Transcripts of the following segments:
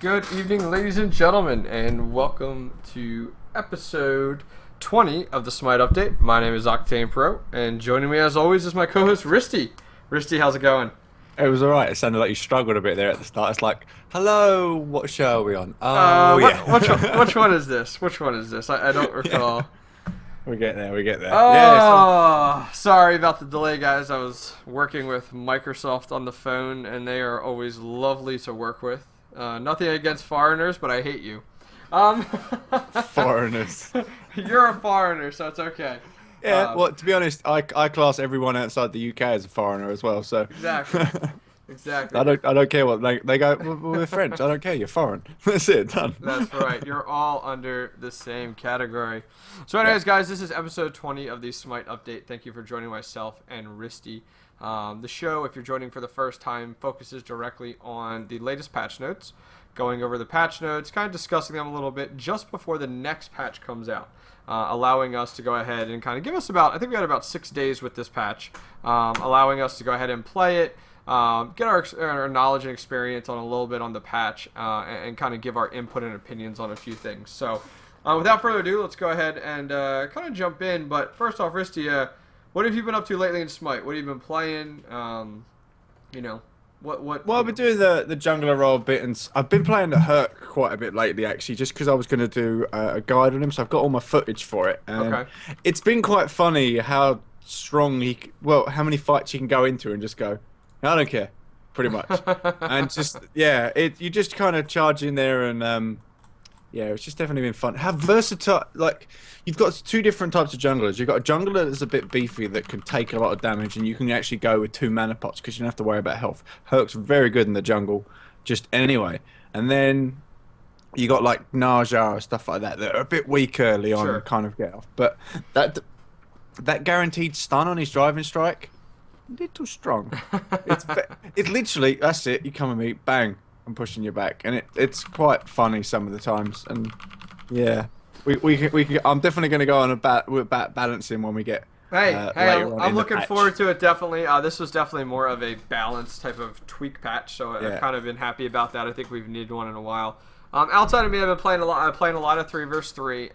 Good evening, ladies and gentlemen, and welcome to episode 20 of the Smite Update. My name is Octane Pro, and joining me as always is my co-host Wristy. Wristy, how's it going? It was alright. It sounded like you struggled a bit there at the start. It's like, hello, what show are we on? Oh, yeah. Which one is this? Which one is this? I don't recall. Yeah. We get there. Oh, yeah, sorry about the delay, guys. I was working with Microsoft on the phone, and they are always lovely to work with. Nothing against foreigners, but I hate you. Foreigners. You're a foreigner, so it's okay. Yeah, well, to be honest, I class everyone outside the UK as a foreigner as well, so... Exactly. I don't care what they go, we're French, I don't care, you're foreign. That's it, done. That's right, you're all under the same category. So anyways, guys, this is episode 20 of the Smite Update. Thank you for joining myself and Wristy. The show, if you're joining for the first time, focuses directly on the latest patch notes, going over the patch notes, kind of discussing them a little bit just before the next patch comes out. Allowing us to go ahead and kind of give us I think we had about 6 days with this patch, allowing us to go ahead and play it, get our knowledge and experience on a little bit on the patch, and kind of give our input and opinions on a few things. So without further ado, let's go ahead and kind of jump in. But first off, Wristy, what have you been up to lately in Smite? What have you been playing? Well, I've been doing the jungler role a bit, and I've been playing the Hurt quite a bit lately, actually, just because I was going to do a guide on him, so I've got all my footage for it. Okay. It's been quite funny how strong how many fights you can go into and just go, I don't care, pretty much. And just, yeah, you just kind of charge in there and, yeah, it's just definitely been fun. How versatile, like, you've got two different types of junglers. You've got a jungler that's a bit beefy that can take a lot of damage, and you can actually go with 2 mana pots because you don't have to worry about health. Herc's very good in the jungle, just anyway. And then you got like Naja or stuff like that are a bit weak early on and kind of get off. But that guaranteed stun on his driving strike, little strong. It's literally, that's it, you come with me, bang, I'm pushing you back, and it's quite funny some of the times, and yeah, I'm definitely going to go on with balancing when we get. I'm looking forward to it, definitely. This was definitely more of a balanced type of tweak patch, so I've kind of been happy about that. I think we've needed one in a while. Outside of me, I've been playing a lot of 3 vs 3. 3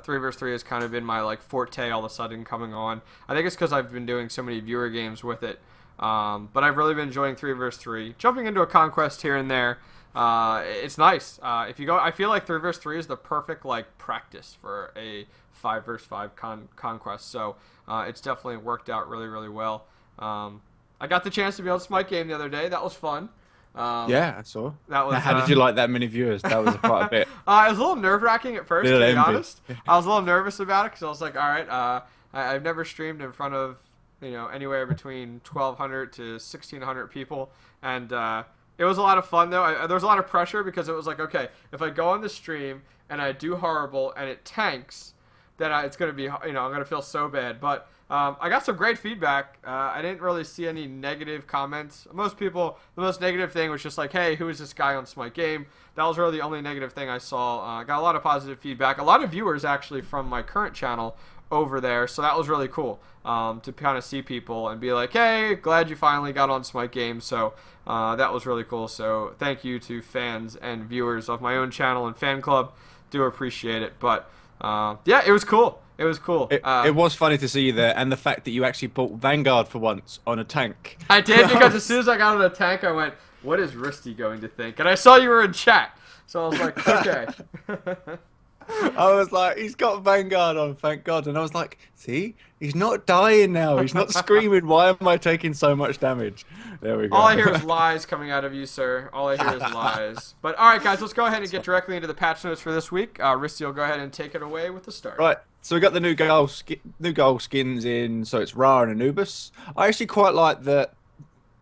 vs 3 has kind of been my forte all of a sudden coming on. I think it's because I've been doing so many viewer games with it. But I've really been enjoying 3 vs 3. Jumping into a Conquest here and there, it's nice. If you go, I feel like 3 vs 3 is the perfect practice for a 5 vs 5 Conquest. So it's definitely worked out really, really well. I got the chance to be on Smite game the other day. That was fun. Yeah, I saw. That was. How did you like that many viewers? That was quite a bit. It was a little nerve-wracking at first, to be honest. I was a little nervous about it because I was like, all right, I've never streamed in front of anywhere between 1,200 to 1,600 people, and it was a lot of fun though. There was a lot of pressure because it was like, okay, if I go on the stream and I do horrible and it tanks, then it's gonna be, I'm gonna feel so bad. But I got some great feedback. I didn't really see any negative comments. Most people, the most negative thing was just like, hey, who is this guy on Smite game? That was really the only negative thing I saw. I got a lot of positive feedback. A lot of viewers actually from my current channel over there, so that was really cool to kind of see people and be like, hey, glad you finally got on Smite game. So that was really cool. So thank you to fans and viewers of my own channel and fan club. Do appreciate it. But yeah, it was cool. It was cool. It was funny to see you there, and the fact that you actually bought Vanguard for once on a tank. I did, because as soon as I got on a tank, I went, what is Wristy going to think? And I saw you were in chat, so I was like, okay. I was like, he's got Vanguard on, thank God. And I was like, see, he's not dying now. He's not screaming, why am I taking so much damage? There we go. All I hear is lies coming out of you, sir. All I hear is lies. But all right, guys, let's go ahead and get directly into the patch notes for this week. Wristy will go ahead and take it away with the start. Right, so we got the new gold skins in, so it's Ra and Anubis. I actually quite like the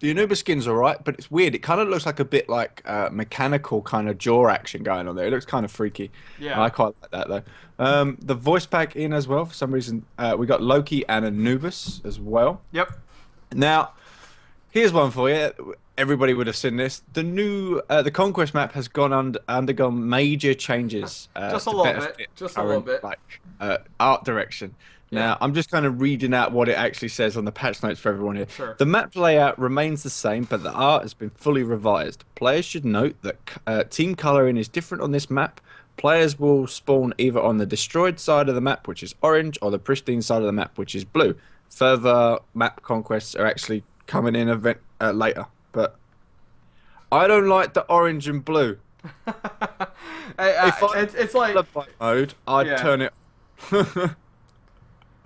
Anubis skin's alright, but it's weird. It kind of looks like a bit like mechanical kind of jaw action going on there. It looks kind of freaky. Yeah. I quite like that though. The voice pack in as well. For some reason, we got Loki and Anubis as well. Yep. Now, here's one for you. Everybody would have seen this. The new the Conquest map has undergone major changes. Just a little bit. Just a little bit. Art direction. Yeah. Now, I'm just kind of reading out what it actually says on the patch notes for everyone here. Sure. The map layout remains the same, but the art has been fully revised. Players should note that team coloring is different on this map. Players will spawn either on the destroyed side of the map, which is orange, or the pristine side of the map, which is blue. Further map conquests are actually coming in later, but I don't like the orange and blue. It's like mode, I'd turn it.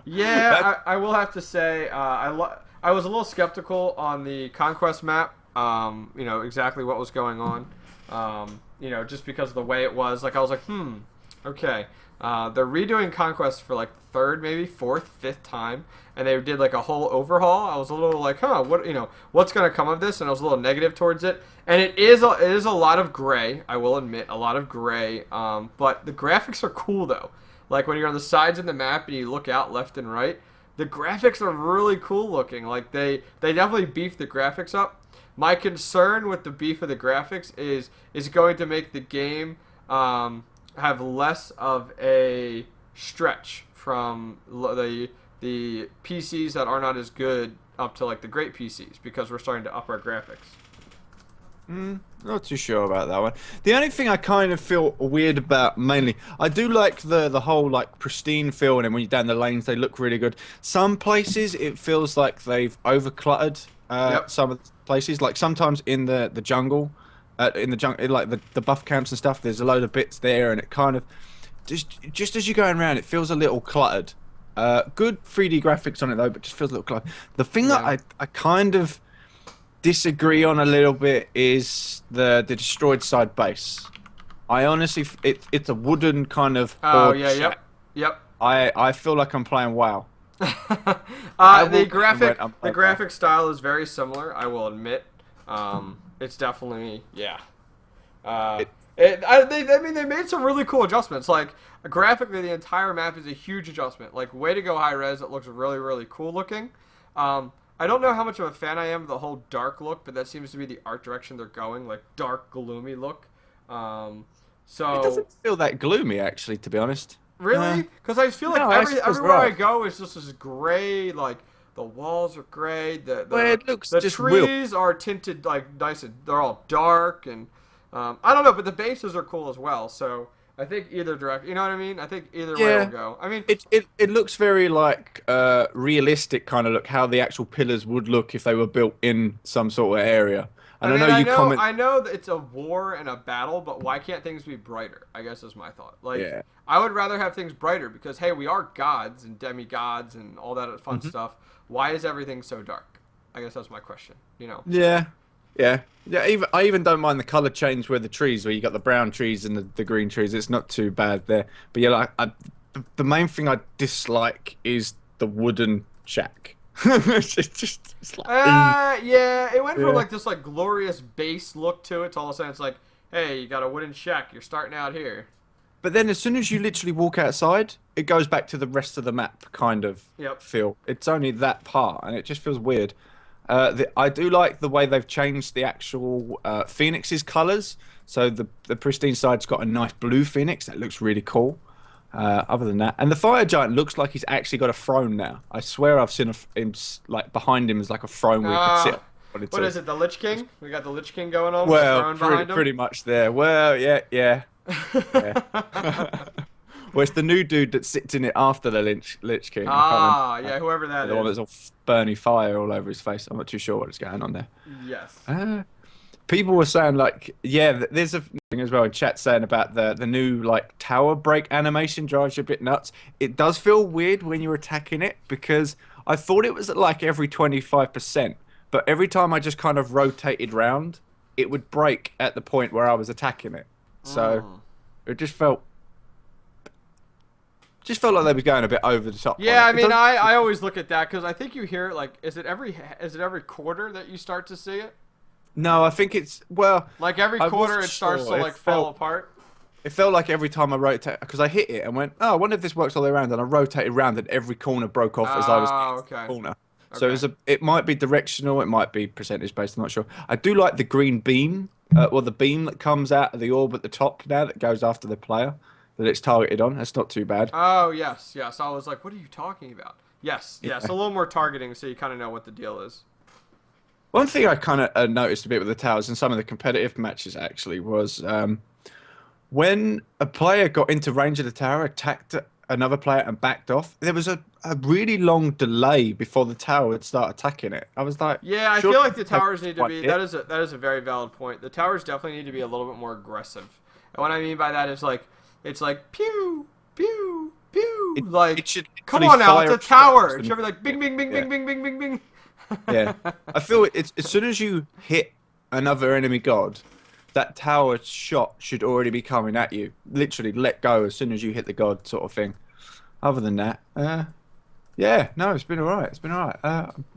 Yeah, I will have to say I was a little skeptical on the Conquest map. You know exactly what was going on. You know, just because of the way it was. Like I was like, okay. They're redoing Conquest for like third, maybe fourth, fifth time, and they did like a whole overhaul. I was a little like, what, you know, what's gonna come of this? And I was a little negative towards it. And it is a lot of gray. I will admit, a lot of gray. But the graphics are cool though. Like when you're on the sides of the map and you look out left and right, the graphics are really cool looking. Like they definitely beefed the graphics up. My concern with the beef of the graphics is going to make the game have less of a stretch from the PCs that are not as good up to like the great PCs because we're starting to up our graphics. Not too sure about that one. The only thing I kind of feel weird about, mainly, I do like the whole like pristine feel, and when you're down the lanes, they look really good. Some places it feels like they've overcluttered some of the places. Like sometimes in the jungle, like the buff camps and stuff, there's a load of bits there, and it kind of just as you're going around, it feels a little cluttered. Good 3D graphics on it though, but just feels a little cluttered. The thing that I kind of disagree on a little bit is the destroyed side base. I honestly, it's a wooden kind of. Oh yeah, yep. I feel like I'm playing WoW. The graphic style is very similar. I will admit. It's definitely they made some really cool adjustments. Like graphically, the entire map is a huge adjustment. Like way to go high res. It looks really really cool looking. I don't know how much of a fan I am of the whole dark look, but that seems to be the art direction they're going, like dark, gloomy look. So it doesn't feel that gloomy, actually, to be honest. Really? Because I feel like everywhere I go is just this gray, like the walls are gray. It looks the just trees are tinted like nice, and they're all dark, and I don't know, but the bases are cool as well. So I think either direct, you know what I mean? I think either way will go. I mean, it looks very like realistic kind of look, how the actual pillars would look if they were built in some sort of area. And I know that it's a war and a battle, but why can't things be brighter? I guess is my thought. Like, I would rather have things brighter because hey, we are gods and demigods and all that fun stuff. Why is everything so dark? I guess that's my question. You know? Yeah. I even don't mind the color change where you got the brown trees and the green trees. It's not too bad there. But yeah, the main thing I dislike is the wooden shack. it's like, it went from like this like glorious base look to it to all of a sudden it's like, hey, you got a wooden shack. You're starting out here. But then as soon as you literally walk outside, it goes back to the rest of the map kind of feel. It's only that part, and it just feels weird. I do like the way they've changed the actual Phoenix's colours. So the pristine side's got a nice blue Phoenix that looks really cool. Other than that, and the fire giant looks like he's actually got a throne now. I swear I've seen him like behind him is like a throne where he could sit. What is it? The Lich King? We got the Lich King going on. Well, pretty much there. Well, yeah. Well, it's the new dude that sits in it after the Lich King. Whoever that is. The one that's all burning fire all over his face. I'm not too sure what's going on there. Yes. People were saying like, there's a thing as well in chat saying about the new like tower break animation drives you a bit nuts. It does feel weird when you're attacking it because I thought it was at like every 25%, but every time I just kind of rotated round, it would break at the point where I was attacking it. So it just felt like they were going a bit over the top. Yeah, I mean, I always look at that because I think you hear it like, is it every quarter that you start to see it? No, I think it's like every quarter it starts to like fall apart. It felt like every time I rotate, because I hit it and went, I wonder if this works all the way around, and I rotated around and every corner broke off as I was hitting the corner. So it might be directional, it might be percentage based, I'm not sure. I do like the green beam, the beam that comes out of the orb at the top now that goes after the player. that it's targeted on. That's not too bad. Oh, yes, yes. I was like, what are you talking about? Yes, yes. Yeah. A little more targeting so you kind of know what the deal is. One thing I kind of noticed a bit with the towers in some of the competitive matches actually was when a player got into range of the tower, attacked another player and backed off, there was a really long delay before the tower would start attacking it. I was like, Yeah, I sure, feel like the towers need to be. it. That is a very valid point. The towers definitely need to be a little bit more aggressive. And what I mean by that is like it's like pew pew pew. Like It should come actually on now, it's fire a tower. shots It should be like bing bing bing yeah. bing bing bing bing bing. Yeah, I feel it's as soon as you hit another enemy god, that tower shot should already be coming at you. Literally, let go as soon as you hit the god, sort of thing. Other than that, yeah, no, it's been alright. It's been alright.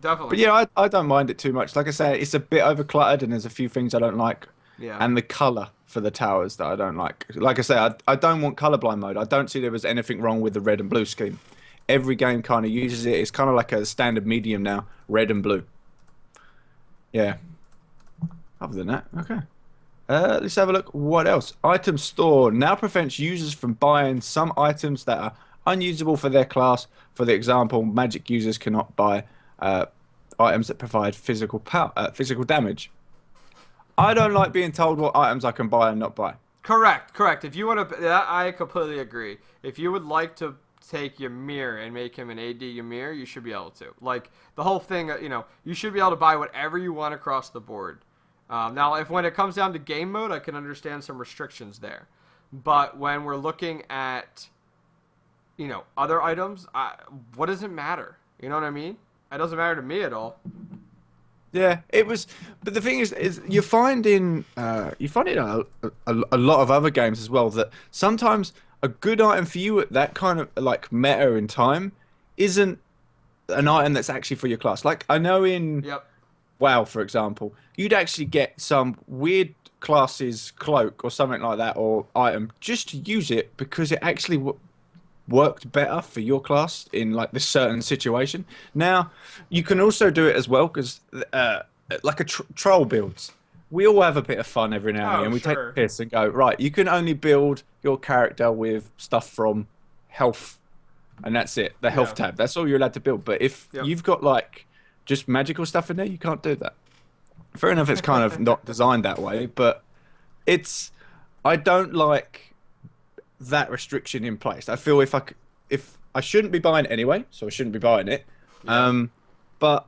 Definitely. But yeah, I don't mind it too much. Like I say, it's a bit overcluttered, and there's a few things I don't like. Yeah. And the color for the towers that I don't like. Like I say, I don't want colorblind mode. I don't see there was anything wrong with the red and blue scheme. Every game kind of uses it. It's kind of like a standard medium now, red and blue. Yeah. Other than that, okay. Let's have a look. What else? Item store now prevents users from buying some items that are unusable for their class. For the example, magic users cannot buy items that provide physical damage. I don't like being told what items I can buy and not buy. Correct. If you want to, that I completely agree. If you would like to take Ymir and make him an AD Ymir, you should be able to. Like the whole thing, you should be able to buy whatever you want across the board. Now, when it comes down to game mode, I can understand some restrictions there. But when we're looking at, other items, what does it matter? You know what I mean? It doesn't matter to me at all. Yeah, it was, but the thing is you find in a lot of other games as well that sometimes a good item for you at that kind of like meta in time isn't an item that's actually for your class. Like I know in WoW, for example, you'd actually get some weird classes cloak or something like that or item just to use it because it actually worked better for your class in like this certain situation. Now you can also do it as well because like a troll builds, we all have a bit of fun every now and then. We take the piss and go, right, you can only build your character with stuff from health and that's it, the health tab, that's all you're allowed to build. But if you've got like just magical stuff in there, you can't do that. Fair enough, it's kind of not designed that way, but I don't like that restriction in place. I feel if I shouldn't be buying it anyway, so I shouldn't be buying it. But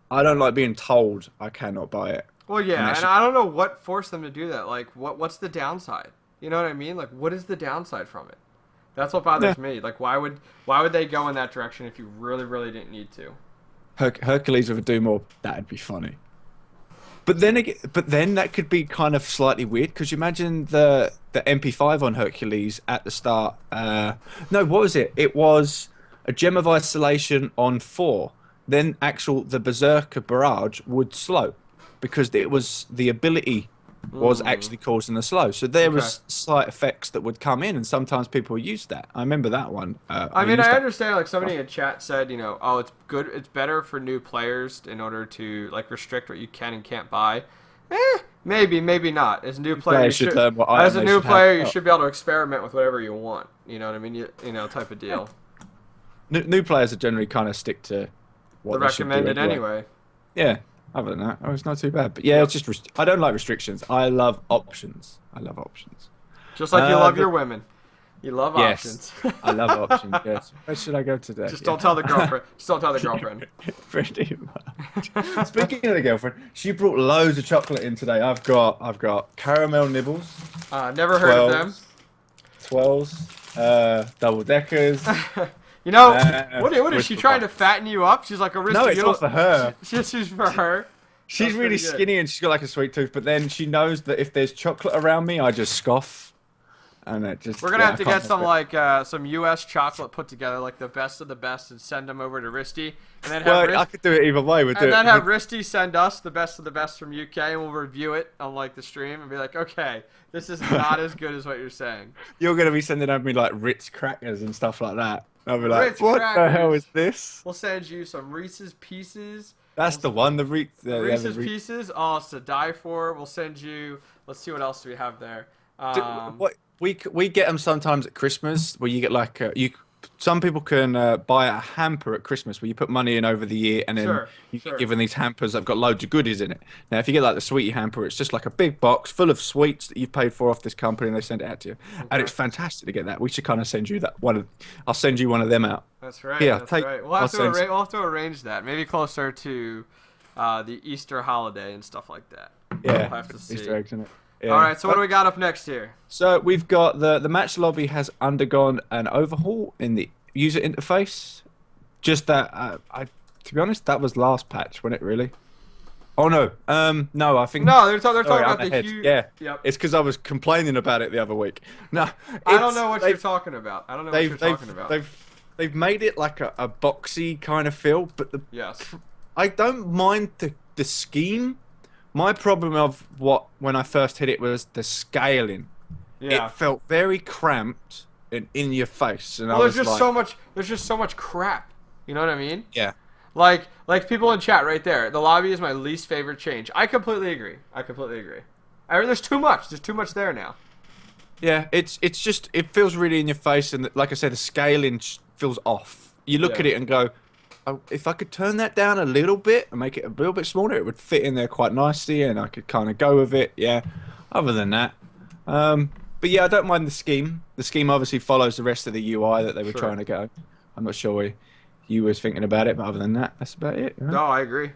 I don't like being told I cannot buy it. Well, yeah, and I don't know what forced them to do that. Like, what's the downside? You know what I mean? Like, what is the downside from it? That's what bothers me. Like, why would they go in that direction if you really, really didn't need to? Hercules with a Doom Orb, that'd be funny. But then that could be kind of slightly weird because you imagine the MP5 on Hercules at the start. No, what was it? It was a Gem of Isolation on 4. Then the Berserker Barrage would slow because it was the ability was actually causing the slow. So there was slight effects that would come in, and sometimes people used that. I remember that one. I understand. Like somebody in chat said, oh, it's good. It's better for new players in order to like restrict what you can and can't buy. Maybe not. As a new player, you should be able to experiment with whatever you want. You know what I mean? Type of deal. New players are generally kind of stick to what they recommended anyway. Yeah. Other than that, it's not too bad. But yeah, it's just I don't like restrictions. I love options. Just like you love your women. You love options. I love options. Yes. Where should I go today? Just don't tell the girlfriend. Just don't tell the girlfriend. Pretty much. Speaking of the girlfriend, she brought loads of chocolate in today. I've got caramel nibbles. Never heard of them. 12s, double deckers. What is she trying to fatten you up? She's like a Wristy. No, it's not for her. She's for her. She's really skinny and she's got like a sweet tooth, but then she knows that if there's chocolate around me, I just scoff. And it just we're gonna have to get some US chocolate put together, like the best of the best, and send them over to Wristy. And then I could do it either way. Have Wristy send us the best of the best from UK, and we'll review it on like the stream and be like, okay, this is not as good as what you're saying. You're gonna be sending over me like Ritz crackers and stuff like that. I'll be like, what the hell is this? We'll send you some Reese's Pieces. That's the one, the Reese's Pieces. Oh, it's to die for. We'll send you. Let's see what else do we have there. we get them sometimes at Christmas where you get like some people can buy a hamper at Christmas where you put money in over the year and then Sure, you get sure. given these hampers that've got loads of goodies in it. Now, if you get like the sweetie hamper, it's just like a big box full of sweets that you've paid for off this company and they send it out to you. And Okay. it's fantastic to get that. We should kind of send you that one of. I'll send you one of them out. That's right. Here, That's take. right. I'll send. We'll have to arrange that. Maybe closer to the Easter holiday and stuff like that. We'll Yeah, have to see. Easter eggs in it. Yeah. All right. So what do we got up next here? So we've got the match lobby has undergone an overhaul in the user interface. Just that, to be honest, that was last patch, wasn't it? Really? Oh no, no, I think No, they're talking sorry, about I'm the ahead. huge. Yeah, Yep. it's because I was complaining about it the other week. No, I don't know what you're talking about. I don't know what you're talking about. They've made it like a boxy kind of feel, but Yes. I don't mind the scheme. My problem of when I first hit it was the scaling. Yeah. It felt very cramped and in your face, and Well, I was there's just like, so much. There's just so much crap. You know what I mean? yeah, Like people in chat right there. The lobby is my least favorite change. I completely agree. There's too much. There's too much there now. yeah. It's just it feels really in your face, and like I said, the scaling feels off. You look Yeah. at it and go, oh, if I could turn that down a little bit and make it a little bit smaller, it would fit in there quite nicely, and I could kind of go with it. Yeah. Other than that, but yeah, I don't mind the scheme. The scheme obviously follows the rest of the UI that they were Sure. trying to go. I'm not sure you was thinking about it, but other than that, that's about it. You know? No, I agree.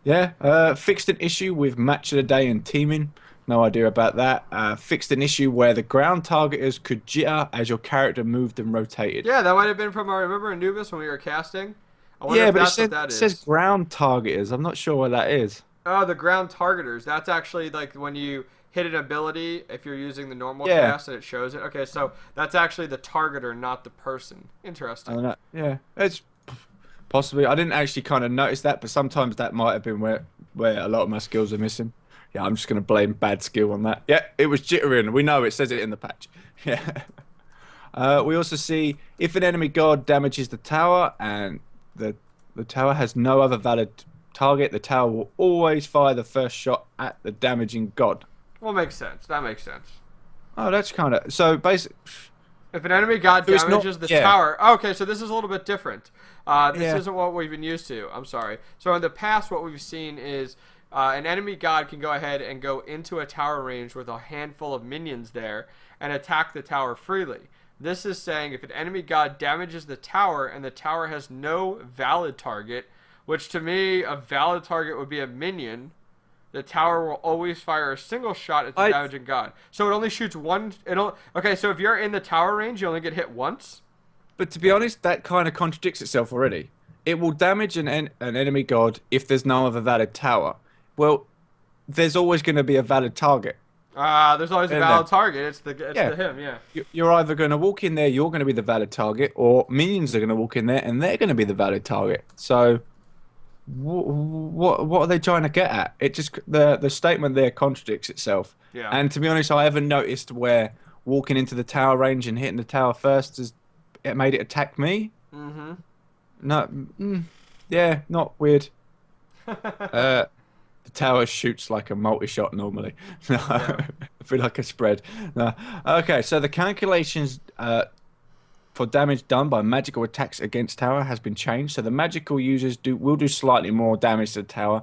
Yeah, fixed an issue with match of the day and teaming. No idea about that. Fixed an issue where the ground targeters could jitter as your character moved and rotated. Yeah, that might have been from our. Remember Anubis when we were casting? I wonder Yeah, if but that's what that it is. says ground targeters. I'm not sure what that is. Oh, the ground targeters. That's actually like when you hit an ability, if you're using the normal Yeah. cast and it shows it. Okay, so that's actually the targeter, not the person. I Interesting. don't know. Yeah, it's possibly. I didn't actually kind of notice that, but sometimes that might have been where a lot of my skills are missing. Yeah, I'm just gonna blame bad skill on that. Yeah, it was jittering. We know it says it in the patch. Yeah. We also see if an enemy god damages the tower and the tower has no other valid target, the tower will always fire the first shot at the damaging god. Well, makes sense. That makes sense. Oh, that's kind of so basic. If an enemy god So it's not- damages the yeah. tower. Okay, so this is a little bit different. This Yeah. isn't what we've been used to. I'm sorry. So in the past, what we've seen is an enemy god can go ahead and go into a tower range with a handful of minions there and attack the tower freely. This is saying if an enemy god damages the tower and the tower has no valid target, which to me, a valid target would be a minion, the tower will always fire a single shot at the damaging god. So it only shoots one. Okay, so if you're in the tower range, you only get hit once. But to be honest, that kind of contradicts itself already. It will damage an enemy god if there's no other valid tower. Well, there's always going to be a valid target. There's always a And valid then- target. It's the Yeah. him, yeah. You're either going to walk in there, you're going to be the valid target, or minions are going to walk in there and they're going to be the valid target. So, what are they trying to get at? It just the statement there contradicts itself. Yeah. And to be honest, I haven't noticed where walking into the tower range and hitting the tower first has it made it attack me. Mm-hmm. No, yeah, not weird. The tower shoots like a multi-shot normally. No, Yeah. I feel like a spread. No. Okay, so the calculations for damage done by magical attacks against tower has been changed. So the magical users will do slightly more damage to the tower.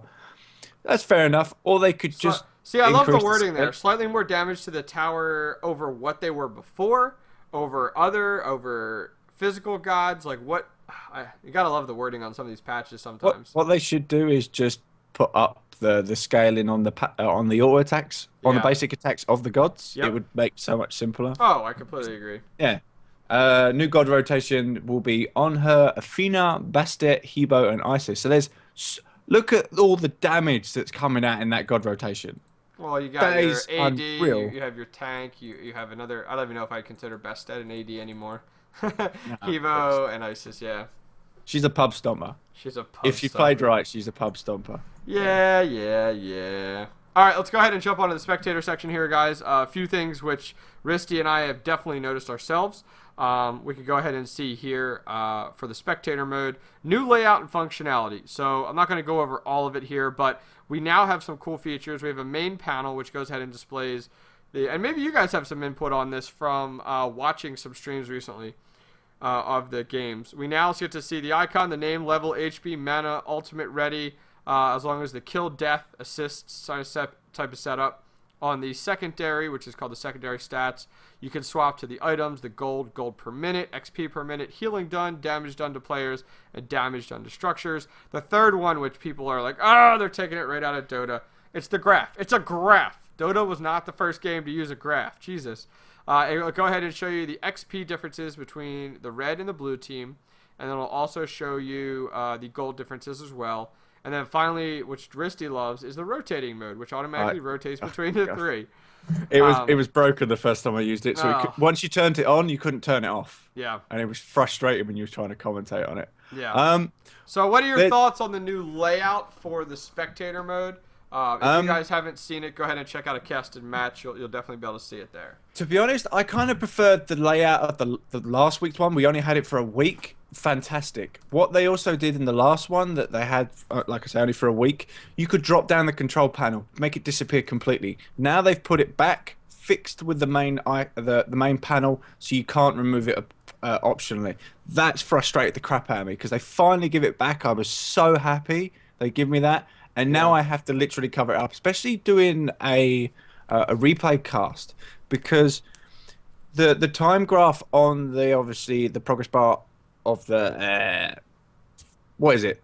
That's fair enough. Or they could just See, I love the increase wording there. spread. Slightly more damage to the tower over what they were before, over physical gods. Like what? You gotta love the wording on some of these patches sometimes. What they should do is just put up the scaling on the auto attacks on the Yeah. basic attacks of the gods. Yep. It would make so much simpler. Oh, I completely agree. Yeah. New god rotation will be on her, Athena, Bastet, Hebo, and Isis. So look at all the damage that's coming out in that god rotation. Well, you got That your is AD, unreal. you have your tank, you have another. I don't even know if I consider Bastet an AD anymore. Evo and Isis, yeah. She's a pub stomper. She's a pub If she stomper. played right, she's a pub stomper. Yeah. All right, let's go ahead and jump onto the spectator section here, guys. A few things which Wristy and I have definitely noticed ourselves. We can go ahead and see here for the spectator mode, new layout and functionality. So I'm not going to go over all of it here, but we now have some cool features. We have a main panel which goes ahead and displays and maybe you guys have some input on this from watching some streams recently of the games. We now get to see the icon, the name, level, HP, mana, ultimate ready, as long as the kill, death, assists type of setup. On the secondary, which is called the secondary stats, you can swap to the items, the gold per minute, XP per minute, healing done, damage done to players, and damage done to structures. The third one, which people are like, they're taking it right out of Dota. It's the graph. It's a graph. Dota was not the first game to use a graph. Jesus. It'll go ahead and show you the XP differences between the red and the blue team, and then it'll also show you the gold differences as well. And then finally, which Wristy loves, is the rotating mode, which automatically rotates between the three. It was broken the first time I used it. So once you turned it on, you couldn't turn it off. Yeah. And it was frustrating when you were trying to commentate on it. Yeah. So what are your thoughts on the new layout for the spectator mode? If you guys haven't seen it, go ahead and check out a casted match. You'll definitely be able to see it there. To be honest, I kind of preferred the layout of the last week's one. We only had it for a week. Fantastic. What they also did in the last one that they had, like I say, only for a week, you could drop down the control panel, make it disappear completely. Now they've put it back, fixed with the main panel, so you can't remove it optionally. That's frustrated the crap out of me because they finally give it back. I was so happy they give me that. And now I have to literally cover it up, especially doing a replay cast, because the time graph on the progress bar of the what is it?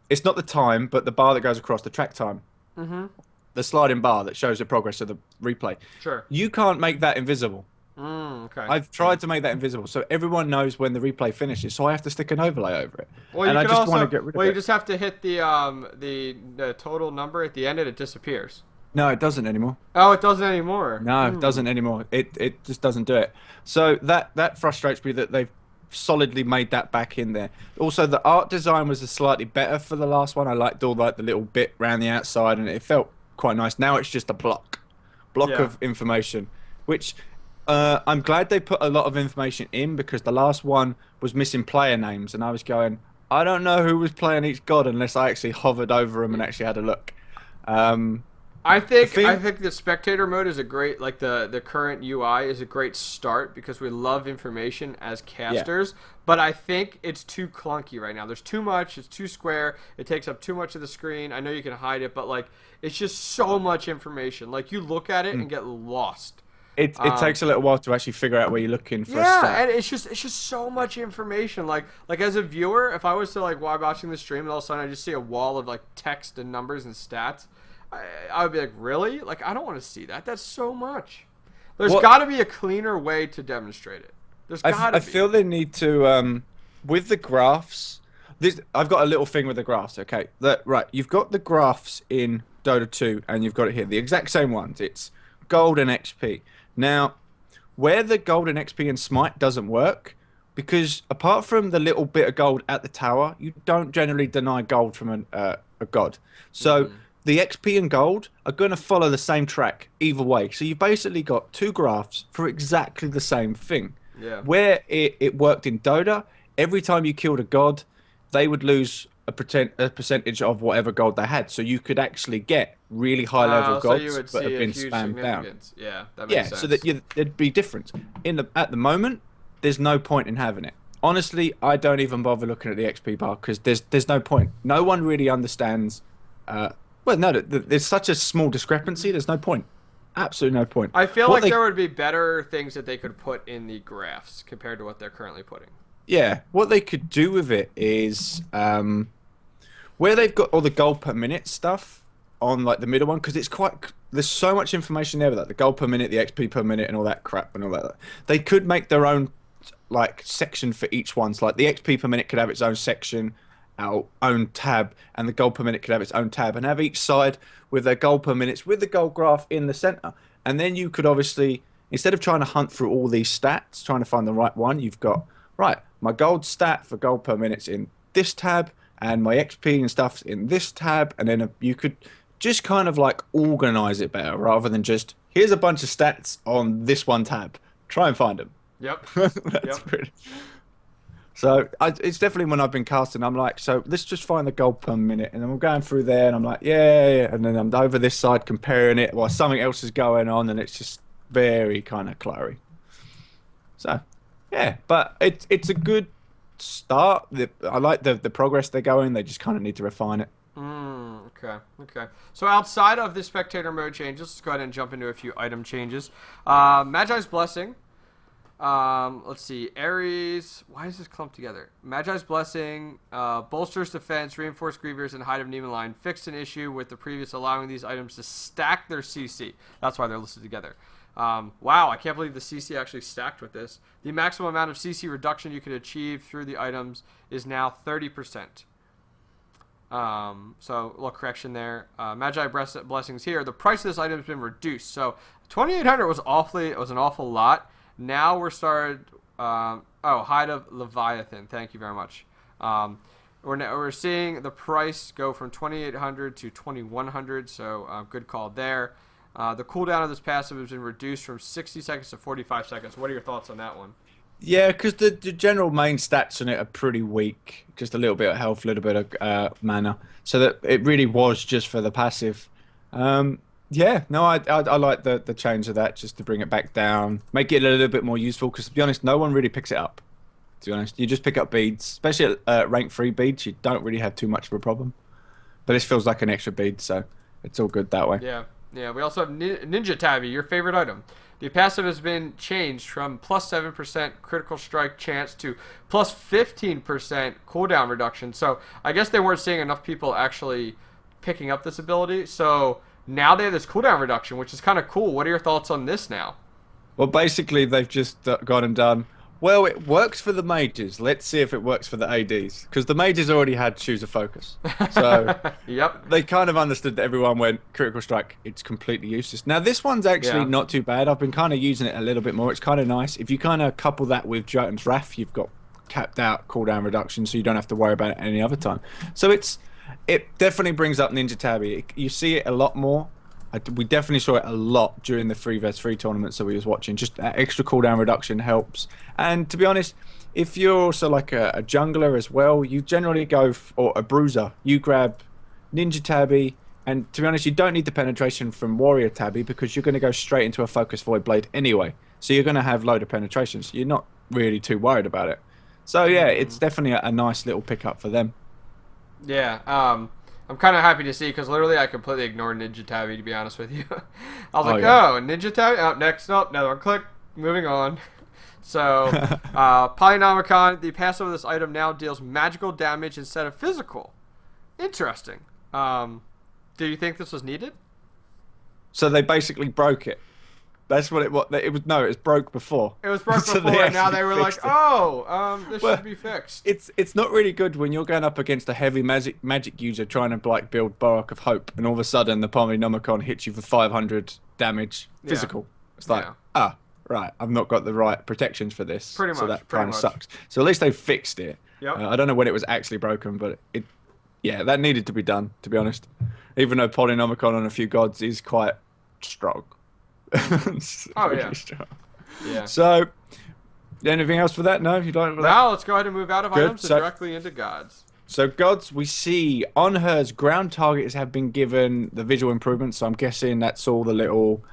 It's not the time, but the bar that goes across the track time. Mm-hmm. The sliding bar that shows the progress of the replay. Sure. You can't make that invisible. Okay. I've tried to make that invisible, so everyone knows when the replay finishes. So I have to stick an overlay over it. Well, and I just want to get rid of it. You just have to hit the total number at the end, and it disappears. No, it doesn't anymore. Oh, it doesn't anymore. No, it doesn't anymore. It just doesn't do it. So that frustrates me that they've solidly made that back in there. Also, the art design was slightly better for the last one. I liked all the little bit around the outside, and it felt quite nice. Now it's just a block of information, which I'm glad they put a lot of information in, because the last one was missing player names, and I was going, I don't know who was playing each god unless I actually hovered over them and actually had a look. I think the spectator mode is a great, like the current UI is a great start, because we love information as casters, but I think it's too clunky right now. There's too much, it's too square, it takes up too much of the screen. I know you can hide it, but like it's just so much information. Like you look at it and get lost. It takes a little while to actually figure out where you're looking for. Yeah, and it's just so much information. Like as a viewer, if I was to like while watching the stream and all of a sudden I just see a wall of like text and numbers and stats, I would be like, really? Like I don't want to see that. That's so much. There's got to be a cleaner way to demonstrate it. There's got to be. I feel they need to with the graphs. I've got a little thing with the graphs. Okay, you've got the graphs in Dota 2, and you've got it here. The exact same ones. It's gold and XP. Now, where the gold and XP in Smite doesn't work, because apart from the little bit of gold at the tower, you don't generally deny gold from a god. So the XP and gold are going to follow the same track either way. So you've basically got two graphs for exactly the same thing. Yeah. Where it worked in Dota, every time you killed a god, they would lose a percentage of whatever gold they had. So you could actually get really high level gods that have been spammed down. Yeah, that makes sense. So that there'd be difference. At the moment, there's no point in having it. Honestly, I don't even bother looking at the XP bar, because there's no point. No one really understands. There's such a small discrepancy. There's no point. Absolutely no point. I feel there would be better things that they could put in the graphs compared to what they're currently putting. Yeah, what they could do with it is where they've got all the gold per minute stuff on like the middle one, because there's so much information there with that, the gold per minute, the XP per minute, and all that crap and all that. They could make their own like section for each one. So like the XP per minute could have its own section, our own tab, and the gold per minute could have its own tab, and have each side with their gold per minutes with the gold graph in the center. And then you could obviously, instead of trying to hunt through all these stats, trying to find the right one, you've got, right, my gold stat for gold per minute's in this tab, and my XP and stuff's in this tab, and then you could just kind of like organize it better, rather than just, here's a bunch of stats on this one tab. Try and find them. Yep. That's pretty. So it's definitely when I've been casting, I'm like, so let's just find the gold per minute, and then I'm going through there, and I'm like, yeah, and then I'm over this side comparing it while something else is going on, and it's just very kind of cluttery. So, yeah, but it's a good start. I like the progress they're going. They just kind of need to refine it. Okay. So outside of the spectator mode changes, let's go ahead and jump into a few item changes. Magi's Blessing. Let's see. Ares. Why is this clumped together? Magi's Blessing bolsters defense, reinforced Grievers, and Hide of Neiman line. Fixed an issue with the previous allowing these items to stack their CC. That's why they're listed together. Wow, I can't believe the CC actually stacked with this. The maximum amount of CC reduction you can achieve through the items is now 30%. So a little correction there. Magi Blessings here. The price of this item has been reduced. So 2,800 was an awful lot. Now we're started. Hide of Leviathan. Thank you very much. We're seeing the price go from 2,800 to 2,100. So good call there. The cooldown of this passive has been reduced from 60 seconds to 45 seconds. What are your thoughts on that one? Yeah, because the general main stats on it are pretty weak. Just a little bit of health, a little bit of mana. So that it really was just for the passive. Yeah, no, I like the change of that, just to bring it back down, make it a little bit more useful. Because to be honest, no one really picks it up. To be honest, you just pick up beads, especially rank 3 beads. You don't really have too much of a problem. But this feels like an extra bead, so it's all good that way. Yeah. We also have Ninja Tabby, your favorite item. The passive has been changed from plus 7% critical strike chance to plus 15% cooldown reduction. So I guess they weren't seeing enough people actually picking up this ability. So now they have this cooldown reduction, which is kind of cool. What are your thoughts on this now? Well, basically, they've just gone and done, well, it works for the mages. Let's see if it works for the ADs. Because the mages already had Choose a Focus. So yep. They kind of understood that everyone went, critical strike, it's completely useless. Now, this one's actually not too bad. I've been kind of using it a little bit more. It's kind of nice. If you kind of couple that with Jotun's Wrath, you've got capped out cooldown reduction, so you don't have to worry about it any other time. So it definitely brings up Ninja Tabby. You see it a lot more. We definitely saw it a lot during the 3vs3 tournaments that we was watching. Just that extra cooldown reduction helps. And to be honest, if you're also like a jungler as well, you generally go or a bruiser. You grab Ninja Tabby, and to be honest, you don't need the penetration from Warrior Tabby because you're going to go straight into a Focus Void Blade anyway. So you're going to have load of penetration. So you're not really too worried about it. So yeah, it's definitely a nice little pickup for them. Yeah. I'm kind of happy to see because literally I completely ignored Ninja Tabby, to be honest with you. I was Ninja Tabby? Oh, next. Nope, another one. Click. Moving on. So, Polynomicon, the passive of this item now deals magical damage instead of physical. Interesting. Do you think this was needed? So they basically broke it. That's what it was. It was broke before. It was broke before, and now they were like, this should be fixed. It's not really good when you're going up against a heavy magic user trying to like build Barak of Hope, and all of a sudden the Polynomicon hits you for 500 damage physical. It's like, right, I've not got the right protections for this. Pretty much. So that kind of sucks. So at least they fixed it. Yep. I don't know when it was actually broken, but that needed to be done, to be honest. Even though Polynomicon on a few gods is quite strong. Strong. Yeah. So, anything else for that? No, you don't. Now let's go ahead and move out of items and directly into gods. So gods, we see on hers ground targets have been given the visual improvements. So I'm guessing that's all the little,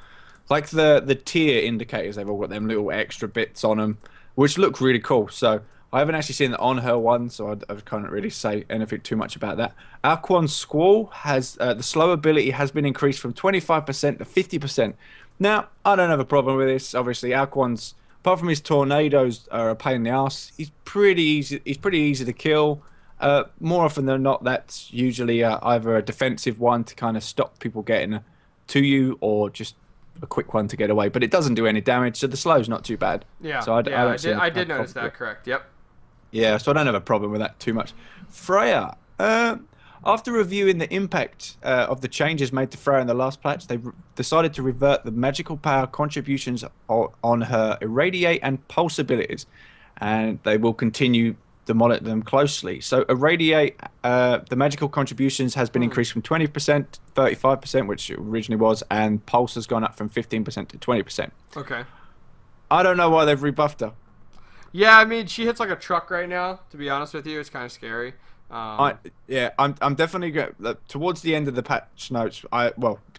like the tier indicators. They've all got them little extra bits on them, which look really cool. So I haven't actually seen the on her one, so I can't really say anything too much about that. Alquan's Squall has the slow ability has been increased from 25% to 50%. Now, I don't have a problem with this. Obviously, Alquan's, apart from his tornadoes are a pain in the ass, he's pretty easy to kill. More often than not, that's usually either a defensive one to kind of stop people getting to you, or just a quick one to get away. But it doesn't do any damage, so the slow's not too bad. Yeah, so I did notice that. Correct. Yep. Yeah, so I don't have a problem with that too much. Freya, after reviewing the impact of the changes made to Freya in the last patch, they decided to revert the magical power contributions on her Irradiate and Pulse abilities, and they will continue to monitor them closely. So Irradiate, the magical contributions has been increased from 20% to 35%, which it originally was, and Pulse has gone up from 15% to 20%. Okay. I don't know why they've rebuffed her. Yeah, I mean, she hits like a truck right now, to be honest with you. It's kind of scary. I'm definitely going towards the end of the patch notes.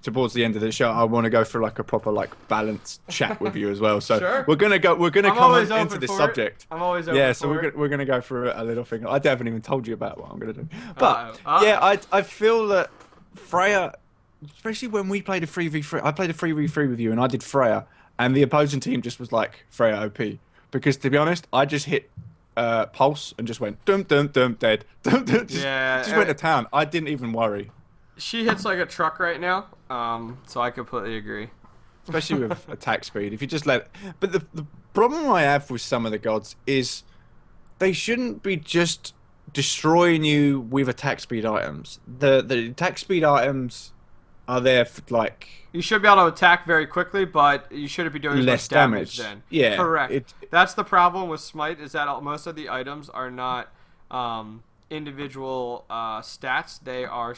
Towards the end of the show, I want to go through like a proper like balanced chat with you as well. So Sure. we're gonna come into this subject. I'm always open. Yeah, so we're gonna go through a little thing. I haven't even told you about what I'm gonna do. But I feel that Freya, especially when we played a 3v3, I played a 3v3 with you and I did Freya, and the opposing team just was like Freya OP. Because to be honest, I just hit pulse and just went dum dum dum dead. Just went to town. I didn't even worry. She hits like a truck right now, so I completely agree. Especially with attack speed. If you just let... But the problem I have with some of the gods is they shouldn't be just destroying you with attack speed items. The attack speed items are there for like... You should be able to attack very quickly, but you shouldn't be doing less damage then. Yeah. Correct. That's the problem with Smite, is that most of the items are not individual stats. They are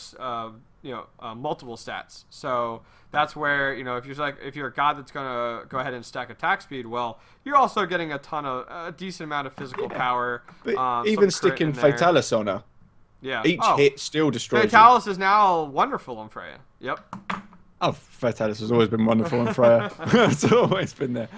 multiple stats. So that's where, if you're a god that's gonna go ahead and stack attack speed, well, you're also getting a decent amount of physical power. But even sticking Fatalis on her, each hit still destroys. Fatalis is now wonderful on Freya. Yep. Oh, Fatalis has always been wonderful on Freya. It's always been there.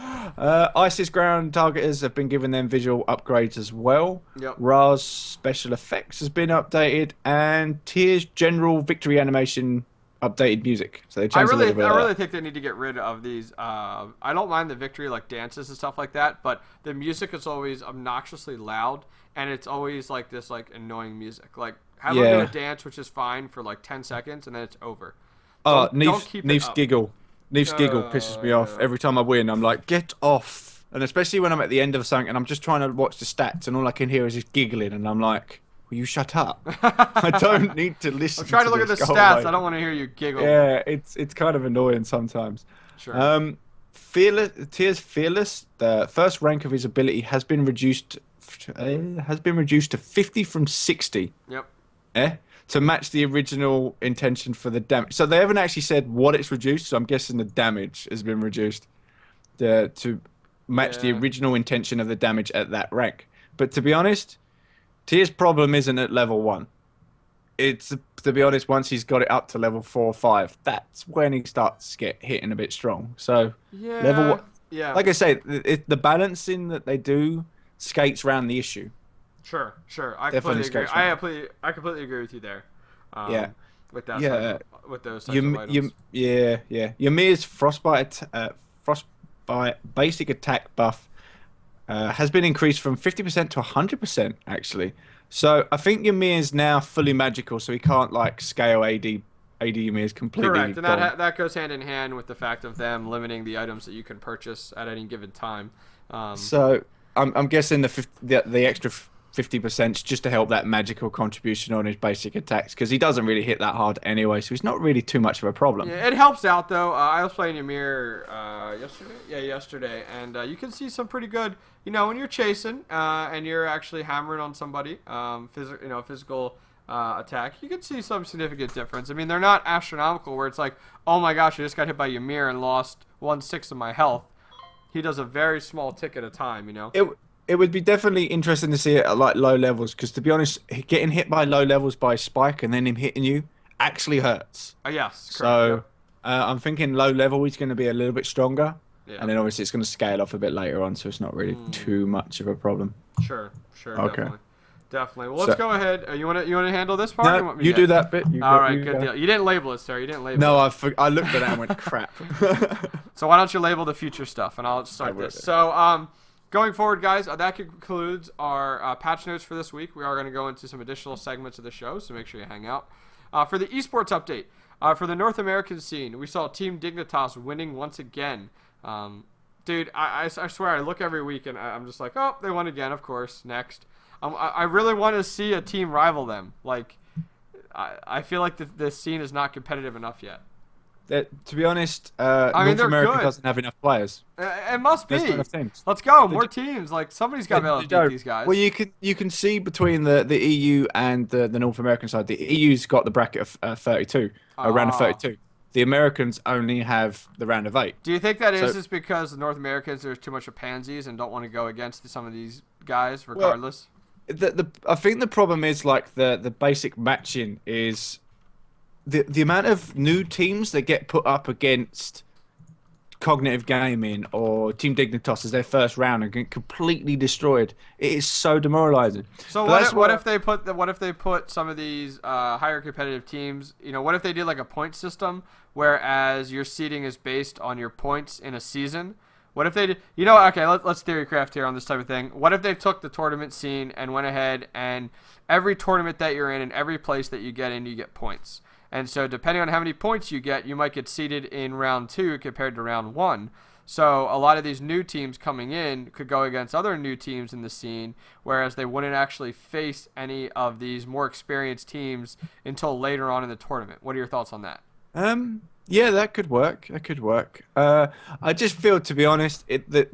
Isis ground targeters have been given them visual upgrades as well. Yep. Ra's special effects has been updated, and Tyr's general victory animation updated music. So they changed a little bit. I really think they need to get rid of these. I don't mind the victory like dances and stuff like that, but the music is always obnoxiously loud, and it's always like this like annoying music. Like have them do a dance, which is fine for like 10 seconds, and then it's over. Neef's giggle. Neef's giggle pisses me off. Every time I win, I'm like, get off. And especially when I'm at the end of something and I'm just trying to watch the stats and all I can hear is just giggling and I'm like, will you shut up? I don't need to listen. I'm trying to look at the stats. I don't want to hear you giggle. Yeah, it's kind of annoying sometimes. Sure. Tyr's Fearless, the first rank of his ability has been reduced to 50 from 60. Yep. To match the original intention for the damage. So they haven't actually said what it's reduced, so I'm guessing the damage has been reduced to match the original intention of the damage at that rank. But to be honest, Tyr's problem isn't at level 1. It's, to be honest, once he's got it up to level 4 or 5, that's when he starts to get hitting a bit strong. So level 1, like I say, the balancing that they do skates around the issue. Sure. I completely agree. I completely agree with you there. With that. With those types of items. Ymir's frostbite basic attack buff has been increased from 50% to 100% actually. So I think Ymir's now fully magical, so he can't like scale AD Ymir's completely. Correct, and that goes hand in hand with the fact of them limiting the items that you can purchase at any given time. So I'm guessing the extra 50% just to help that magical contribution on his basic attacks, because he doesn't really hit that hard anyway, so he's not really too much of a problem. Yeah, it helps out though. I was playing Ymir yesterday, and you can see some pretty good, when you're chasing and you're actually hammering on somebody, physical attack, you can see some significant difference. I mean, they're not astronomical where it's like, oh my gosh, I just got hit by Ymir and lost 1/6 of my health. He does a very small tick at a time, It would be definitely interesting to see it at like low levels, because to be honest, getting hit by low levels by Spike and then him hitting you actually hurts. Yes. So I'm thinking low level he's going to be a little bit stronger, and then obviously it's going to scale off a bit later on, so it's not really too much of a problem. Sure. Okay. Definitely. Well, let's go ahead. You want to handle this part? No, you do that bit. All right, good deal. You didn't label it, sir. You didn't label it. I looked at that and went, crap. So why don't you label the future stuff, and I'll start this. So going forward, guys, that concludes our patch notes for this week. We are going to go into some additional segments of the show, so make sure you hang out. For the esports update, for the North American scene, we saw Team Dignitas winning once again. Dude, I swear, I look every week, and I'm just like, oh, they won again, of course, next. I really want to see a team rival them. Like, I feel like the scene is not competitive enough yet. To be honest, North America doesn't have enough players. It must be. There's not enough teams. Let's go, more teams. Like, somebody's got to be able to beat these guys. Well, you can see between the EU and the North American side, the EU's got the bracket of 32, a round of 32. The Americans only have the round of 8. Do you think that is just because the North Americans are too much of pansies and don't want to go against some of these guys, regardless? I think the problem is like the basic matching is the amount of new teams that get put up against Cognitive Gaming or Team Dignitas as their first round and get completely destroyed. It is so demoralizing. So But what if they put some of these higher competitive teams? What if they did like a point system, whereas your seeding is based on your points in a season? What if they did? Okay, let's theorycraft here on this type of thing. What if they took the tournament scene and went ahead and every tournament that you're in and every place that you get in, you get points. And so depending on how many points you get, you might get seeded in round 2 compared to round 1. So a lot of these new teams coming in could go against other new teams in the scene, whereas they wouldn't actually face any of these more experienced teams until later on in the tournament. What are your thoughts on that? Yeah, that could work. That could work. I just feel, to be honest, that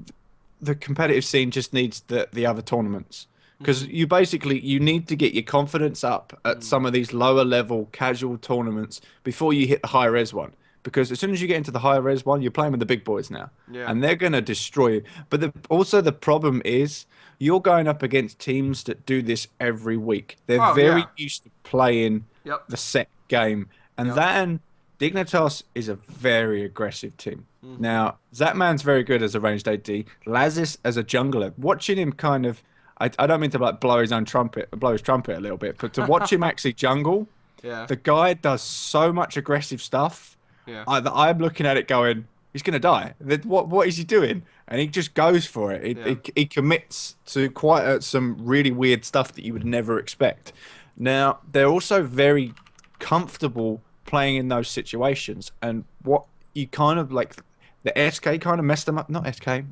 the competitive scene just needs the other tournaments. Because you need to get your confidence up at some of these lower level casual tournaments before you hit the high res one. Because as soon as you get into the high res one, you're playing with the big boys now, and they're gonna destroy you. But also the problem is you're going up against teams that do this every week. They're very used to playing the set game, and then Dignitas is a very aggressive team. Now Zatman's very good as a ranged AD. Lazis as a jungler. Watching him kind of. I don't mean to like blow his trumpet a little bit, but to watch him actually jungle, the guy does so much aggressive stuff. I'm looking at it going, he's gonna die. What is he doing? And he just goes for it. He commits to quite some really weird stuff that you would never expect. Now they're also very comfortable playing in those situations, and what you kind of like, the SK kind of messed them up. Not SK.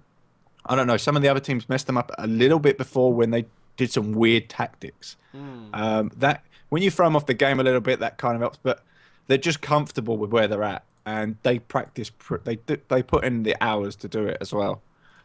I don't know. Some of the other teams messed them up a little bit before when they did some weird tactics. That when you throw them off the game a little bit, that kind of helps. But they're just comfortable with where they're at, and they practice. They put in the hours to do it as well.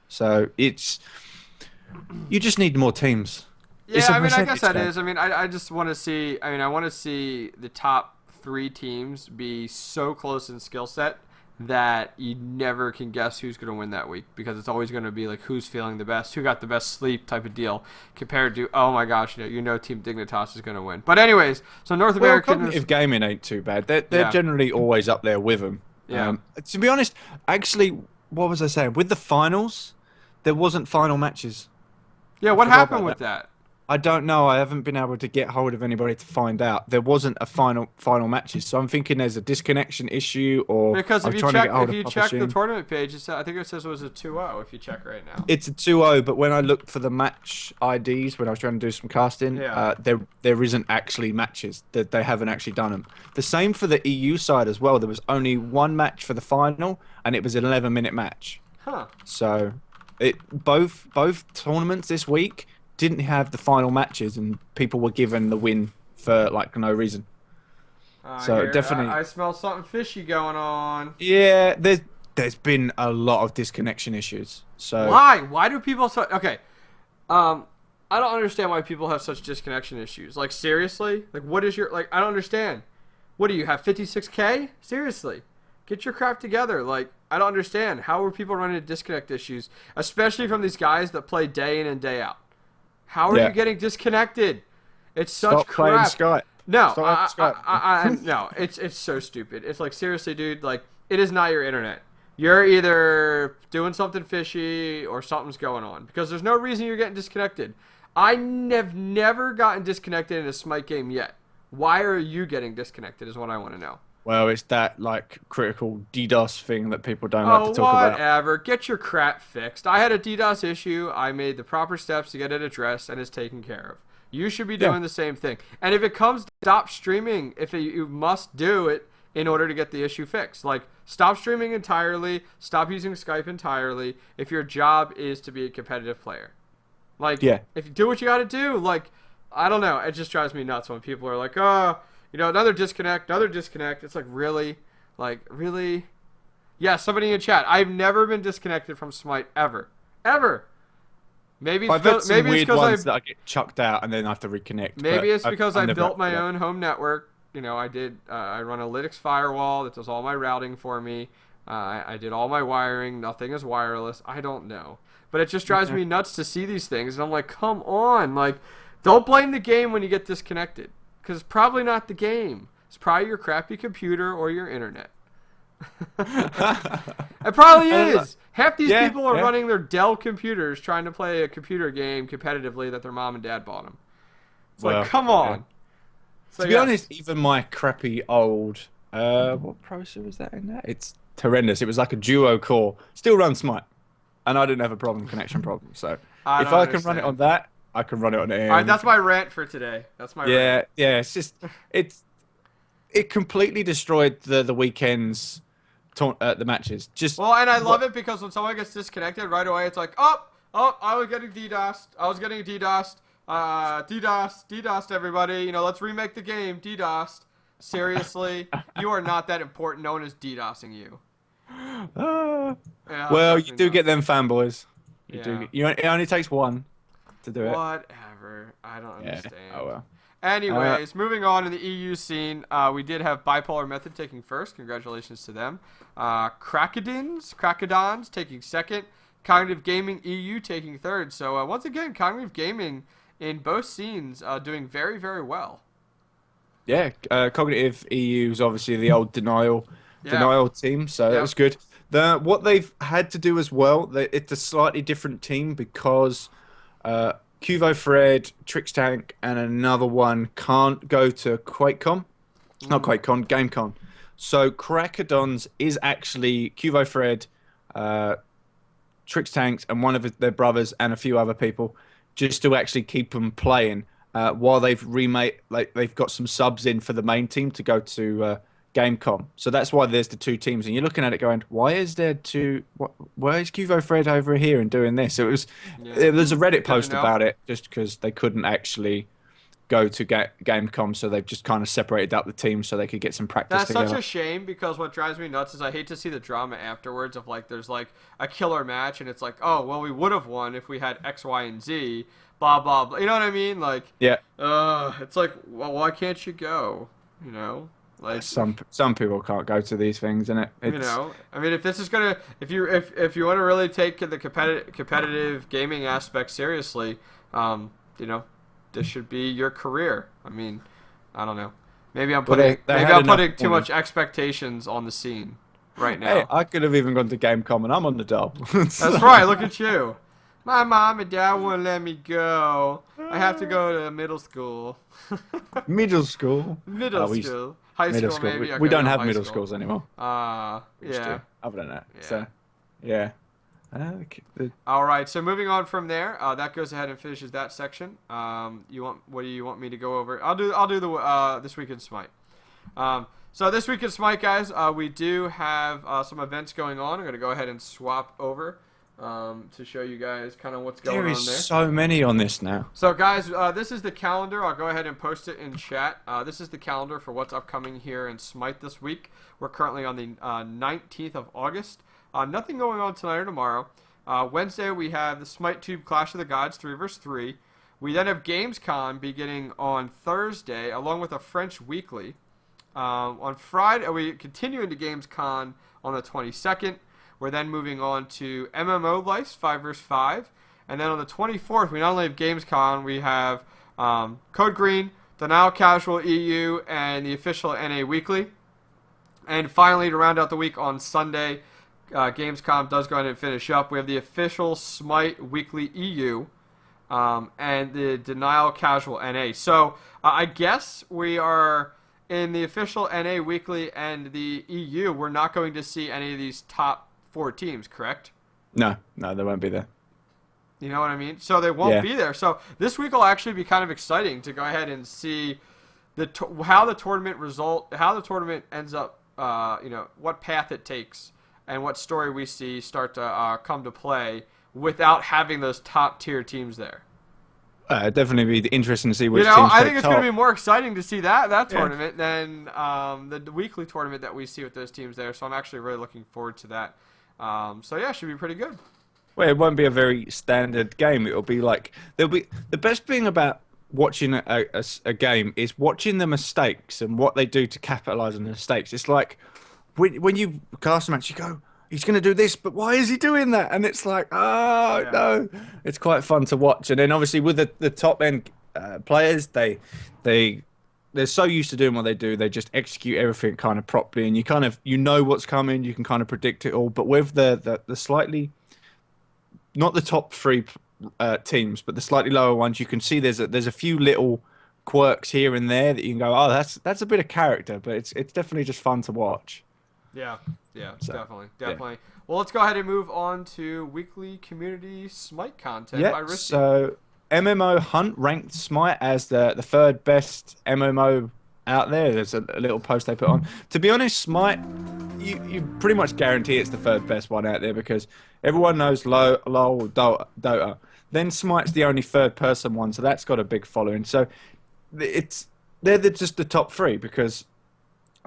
So you just need more teams. Yeah, I guess that is. I just want to see. I want to see the top 3 teams be so close in skill set that you never can guess who's going to win that week, because it's always going to be like who's feeling the best, who got the best sleep type of deal, compared to, oh my gosh, Team Dignitas is going to win. But anyways, so North American Cognitive Gaming ain't too bad. They're generally always up there with them. To be honest, actually, what was I saying? With the finals, there wasn't final matches. Yeah, what happened with that? I don't know. I haven't been able to get hold of anybody to find out. There wasn't a final matches, so I'm thinking there's a disconnection issue, or because if you check the tournament page, I think it says it was a 2-0. If you check right now, it's a 2-0. But when I looked for the match IDs when I was trying to do some casting, there isn't actually matches. That they haven't actually done them. The same for the EU side as well. There was only one match for the final, and it was an 11-minute match. So both tournaments this week didn't have the final matches, and people were given the win for like no reason. Definitely, I smell something fishy going on. Yeah, there's been a lot of disconnection issues. So why do people okay? I don't understand why people have such disconnection issues. Like, seriously, like, what is your I don't understand. What do you have, 56K? Seriously, get your crap together. Like, I don't understand, how are people running into disconnect issues, especially from these guys that play day in and day out. How are you getting disconnected? It's such crap. Skype. No, no, it's so stupid. It's like, seriously, dude, like, it is not your internet. You're either doing something fishy or something's going on, because there's no reason you're getting disconnected. I have never gotten disconnected in a Smite game yet. Why are you getting disconnected is what I want to know. Well, it's that like critical DDoS thing that people don't like to talk about. Whatever. Get your crap fixed. I had a DDoS issue. I made the proper steps to get it addressed, and it's taken care of. You should be doing the same thing. And if it comes to stop streaming, you must do it in order to get the issue fixed. Like, stop streaming entirely. Stop using Skype entirely if your job is to be a competitive player. Like, if you do what you got to do, like, I don't know. It just drives me nuts when people are like, oh, another disconnect. It's like, really? Like, really? Yeah, somebody in chat. I've never been disconnected from Smite, ever. Ever. Maybe I've had some weird ones that I get chucked out and then I have to reconnect. Maybe it's because I built my own home network. I run a Linux firewall that does all my routing for me. I did all my wiring. Nothing is wireless. I don't know. But it just drives me nuts to see these things. And I'm like, come on. Like, Don't blame the game when you get disconnected, because it's probably not the game. It's probably your crappy computer or your internet. It probably is. Half these people are running their Dell computers trying to play a computer game competitively that their mom and dad bought them. It's like, come on. So, to be honest, even my crappy old what processor was that in there? It's horrendous. It was like a duo core. Still runs Smite, and I didn't have a connection problem. So if I can run it on that, I can run it on any. All right, that's my rant for today. That's my rant. Yeah. It's just it completely destroyed the weekends, the matches. Just well, and I love it because when someone gets disconnected right away, it's like, oh, I was getting DDoSed. I was getting DDoSed. DDoSed everybody. You know, let's remake the game. DDoSed. Seriously, you are not that important. No one is DDoSing you. Well, you do get them fanboys. It only takes one to do it. Whatever. I don't understand. Oh well. Anyways, moving on in the EU scene, we did have Bipolar Method taking first. Congratulations to them. Krakadons taking second. Cognitive Gaming EU taking third. So once again, Cognitive Gaming in both scenes doing very, very well. Yeah, Cognitive EU is obviously the old Denial team, so that was good. What they've had to do as well, it's a slightly different team because Cuvo Fred, Trixtank, and another one can't go to QuakeCon. Not QuakeCon, GameCom. So Krakadons is actually Cuvo Fred, Trixtanks, and one of their brothers and a few other people, just to actually keep them playing. While they've they've got some subs in for the main team to go to Gamescom. So that's why there's the two teams, and you're looking at it going, why is there two? Why is Cuvo Fred over here and doing this? There's a Reddit post about it, just because they couldn't actually go to Gamescom, so they've just kind of separated up the team so they could get some practice together. That's such a shame, because what drives me nuts is I hate to see the drama afterwards of like there's like a killer match and it's like, oh well, we would have won if we had X, Y, and Z. Blah blah blah. You know what I mean? Like, it's like, well, why can't you go? You know, like some people can't go to these things, innit? You know, I mean, if this is gonna, if you want to really take the competitive gaming aspect seriously, you know, this should be your career. I mean, I don't know. Maybe I'm putting too much expectations on the scene right now. Hey, I could have even gone to Gamescom and I'm on the dub. That's right. Look at you. My mom and dad wouldn't let me go. I have to go to middle school. Middle school? Middle school. High school, maybe. We don't have middle schools anymore. Yeah. Other than that. Yeah. So, yeah. All right. So moving on from there, that goes ahead and finishes that section. What do you want me to go over? I'll do the This Week in Smite. So this week in Smite, guys, we do have some events going on. I'm going to go ahead and swap over to show you guys kind of what's going on there. There is so many on this now. So guys, this is the calendar. I'll go ahead and post it in chat. This is the calendar for what's upcoming here in Smite this week. We're currently on the 19th of August. Nothing going on tonight or tomorrow. Wednesday we have the Smite Tube Clash of the Gods 3 vs 3. We then have GamesCom beginning on Thursday, along with a French Weekly. On Friday, we continue into GamesCom on the 22nd. We're then moving on to MMOHut 5 vs 5. And then on the 24th, we not only have GamesCom, we have Code Green, the Now Casual EU, and the official NA Weekly. And finally, to round out the week on Sunday, Gamescom does go ahead and finish up. We have the official Smite Weekly EU and the Denial Casual NA. So I guess we are in the official NA Weekly and the EU. We're not going to see any of these top 4 teams, correct? No, they won't be there. You know what I mean? So they won't be there. So this week will actually be kind of exciting to go ahead and see how the tournament ends up. What path it takes and what story we see start to come to play without having those top tier teams there. Definitely be interesting to see which teams I think it's going to be more exciting to see that tournament than the weekly tournament that we see with those teams there. So I'm actually really looking forward to that. It should be pretty good. Well, it won't be a very standard game. It'll be like the best thing about watching a game is watching the mistakes and what they do to capitalize on the mistakes. It's like when you cast a match, you go, he's going to do this, but why is he doing that? And it's like, no. It's quite fun to watch. And then obviously with the top end players, they're so used to doing what they do, they just execute everything kind of properly, and you know what's coming, you can kind of predict it all. But with the slightly, not the top three teams, but the slightly lower ones, you can see there's a few little quirks here and there that you can go, oh, that's a bit of character, but it's definitely just fun to watch. Yeah, So, definitely. yeah. Well, let's go ahead and move on to weekly community Smite content by Wristy. So MMOHut ranked Smite as the third best MMO out there. There's a little post they put on. To be honest, Smite, you pretty much guarantee it's the third best one out there because everyone knows LoL, Dota. Then Smite's the only third-person one, so that's got a big following. So they're just the top three because,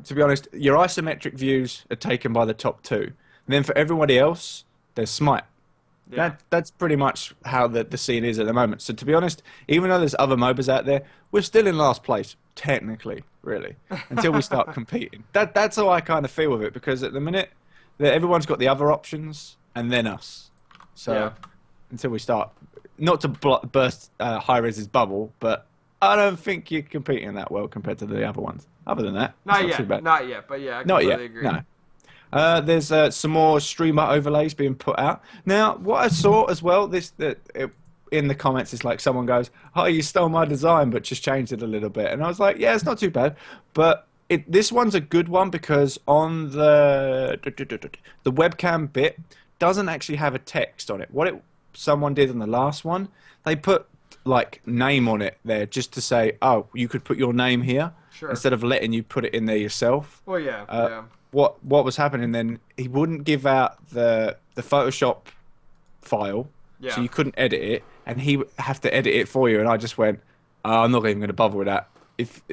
to be honest, your isometric views are taken by the top two. And then for everybody else, there's Smite. Yeah. That's pretty much how the scene is at the moment. So to be honest, even though there's other MOBAs out there, we're still in last place, technically, really, until we start competing. That's how I kind of feel with it, because at the minute, everyone's got the other options, and then us. So until we start, not to burst Hi-Rez's bubble, but I don't think you're competing that well compared to the other ones. Other than that, not yet, but yeah, I completely agree. No. There's some more streamer overlays being put out. Now, what I saw as well, in the comments, is like someone goes, "Oh, you stole my design, but just changed it a little bit." And I was like, "Yeah, it's not too bad." But this one's a good one because on the webcam bit doesn't actually have a text on it. Someone did on the last one, they put like name on it there just to say, "Oh, you could put your name here," instead of letting you put it in there yourself. Well, yeah. What was happening then, he wouldn't give out the Photoshop file, so you couldn't edit it, and he would have to edit it for you, and I just went, oh, I'm not even going to bother with that.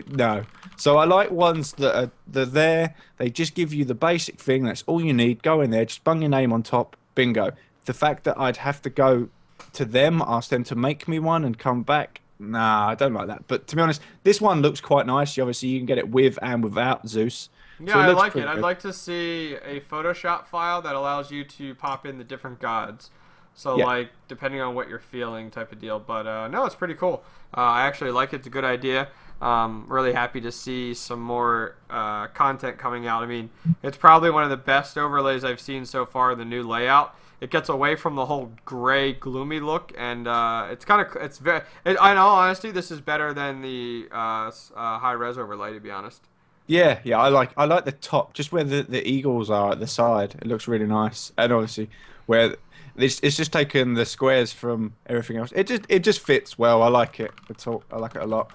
No. So I like ones that are there, they just give you the basic thing, that's all you need, go in there, just bung your name on top, bingo. The fact that I'd have to go to them, ask them to make me one and come back, nah, I don't like that. But to be honest, this one looks quite nice. Obviously, you can get it with and without Zeus. Yeah, so I like it. Good. I'd like to see a Photoshop file that allows you to pop in the different gods. So, like, depending on what you're feeling type of deal. But, no, it's pretty cool. I actually like it. It's a good idea. Really happy to see some more content coming out. I mean, it's probably one of the best overlays I've seen so far, the new layout. It gets away from the whole gray, gloomy look, and in all honesty, this is better than the high-res overlay, to be honest. Yeah, I like the top, just where the eagles are at the side. It looks really nice, and obviously where it's just taken the squares from everything else. It just fits well. I like it. I like it a lot.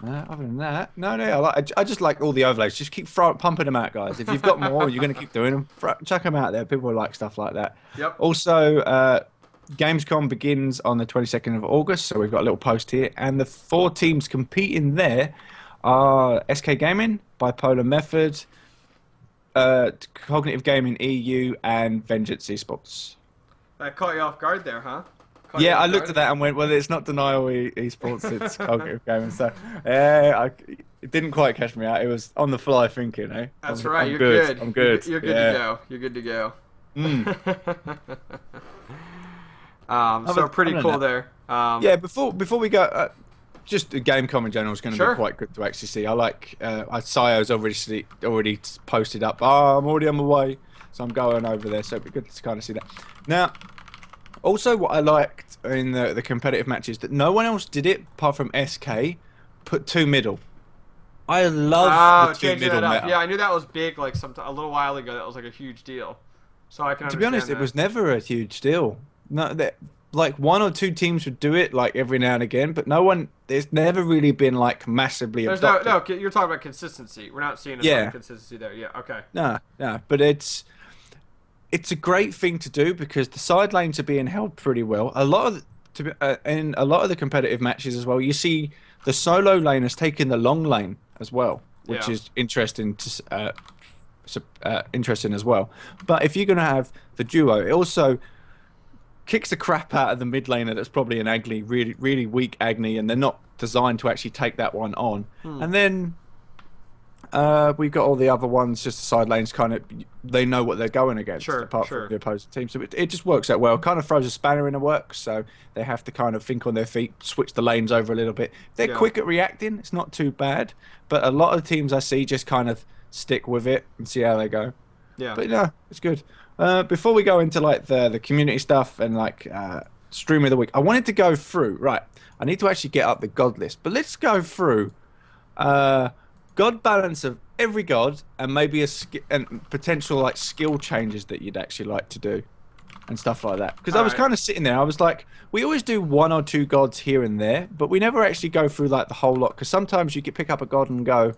Other than that, no, I just like all the overlays. Just keep pumping them out, guys. If you've got more, you're going to keep doing them. Chuck them out there. People like stuff like that. Yep. Also, Gamescom begins on the 22nd of August, so we've got a little post here, and the 4 teams competing there are SK Gaming, Bipolar Method, Cognitive Gaming EU, and Vengeance Esports. That caught you off guard there, huh? I looked at that and went, well, it's not Denial Esports, it's Cognitive Gaming. So, it didn't quite catch me out. It was on the fly thinking, eh? That's right, you're good. I'm good. You're good to go. You're good to go. So pretty cool there. Before we go, just the Gamescom in general is going to be quite good to actually see. I like, Sayo's already posted up, I'm already on my way, so I'm going over there, so it'd be good to kind of see that. Now, also what I liked in the competitive matches, that no one else did it, apart from SK, put 2 middle. I love the 2 middle meta. Yeah, I knew that was big, like a little while ago, that was like a huge deal. So I can To be honest, it was never a huge deal. No, like 1 or 2 teams would do it like every now and again, but no one. There's never really been like massively. There's no. You're talking about consistency. We're not seeing a consistency there. Yeah. Okay. No. But it's a great thing to do because the side lanes are being held pretty well. In a lot of the competitive matches as well, you see the solo lane has taken the long lane as well, which is interesting interesting as well. But if you're going to have the duo, it also kicks the crap out of the mid laner that's probably an Agni, really, really weak Agni, and they're not designed to actually take that one on. And then we've got all the other ones, just the side lanes, kind of, they know what they're going against, apart from the opposing team. So it just works out well. Kind of throws a spanner in the works, so they have to kind of think on their feet, switch the lanes over a little bit. They're quick at reacting, it's not too bad, but a lot of teams I see just kind of stick with it and see how they go. Yeah. But no, it's good. Before we go into like the community stuff and like stream of the week, I wanted to go through, right, I need to actually get up the god list, but let's go through god balance of every god and maybe and potential like skill changes that you'd actually like to do and stuff like that. Because I was kind of sitting there, I was like, we always do 1 or 2 gods here and there, but we never actually go through like the whole lot. Because sometimes you could pick up a god and go,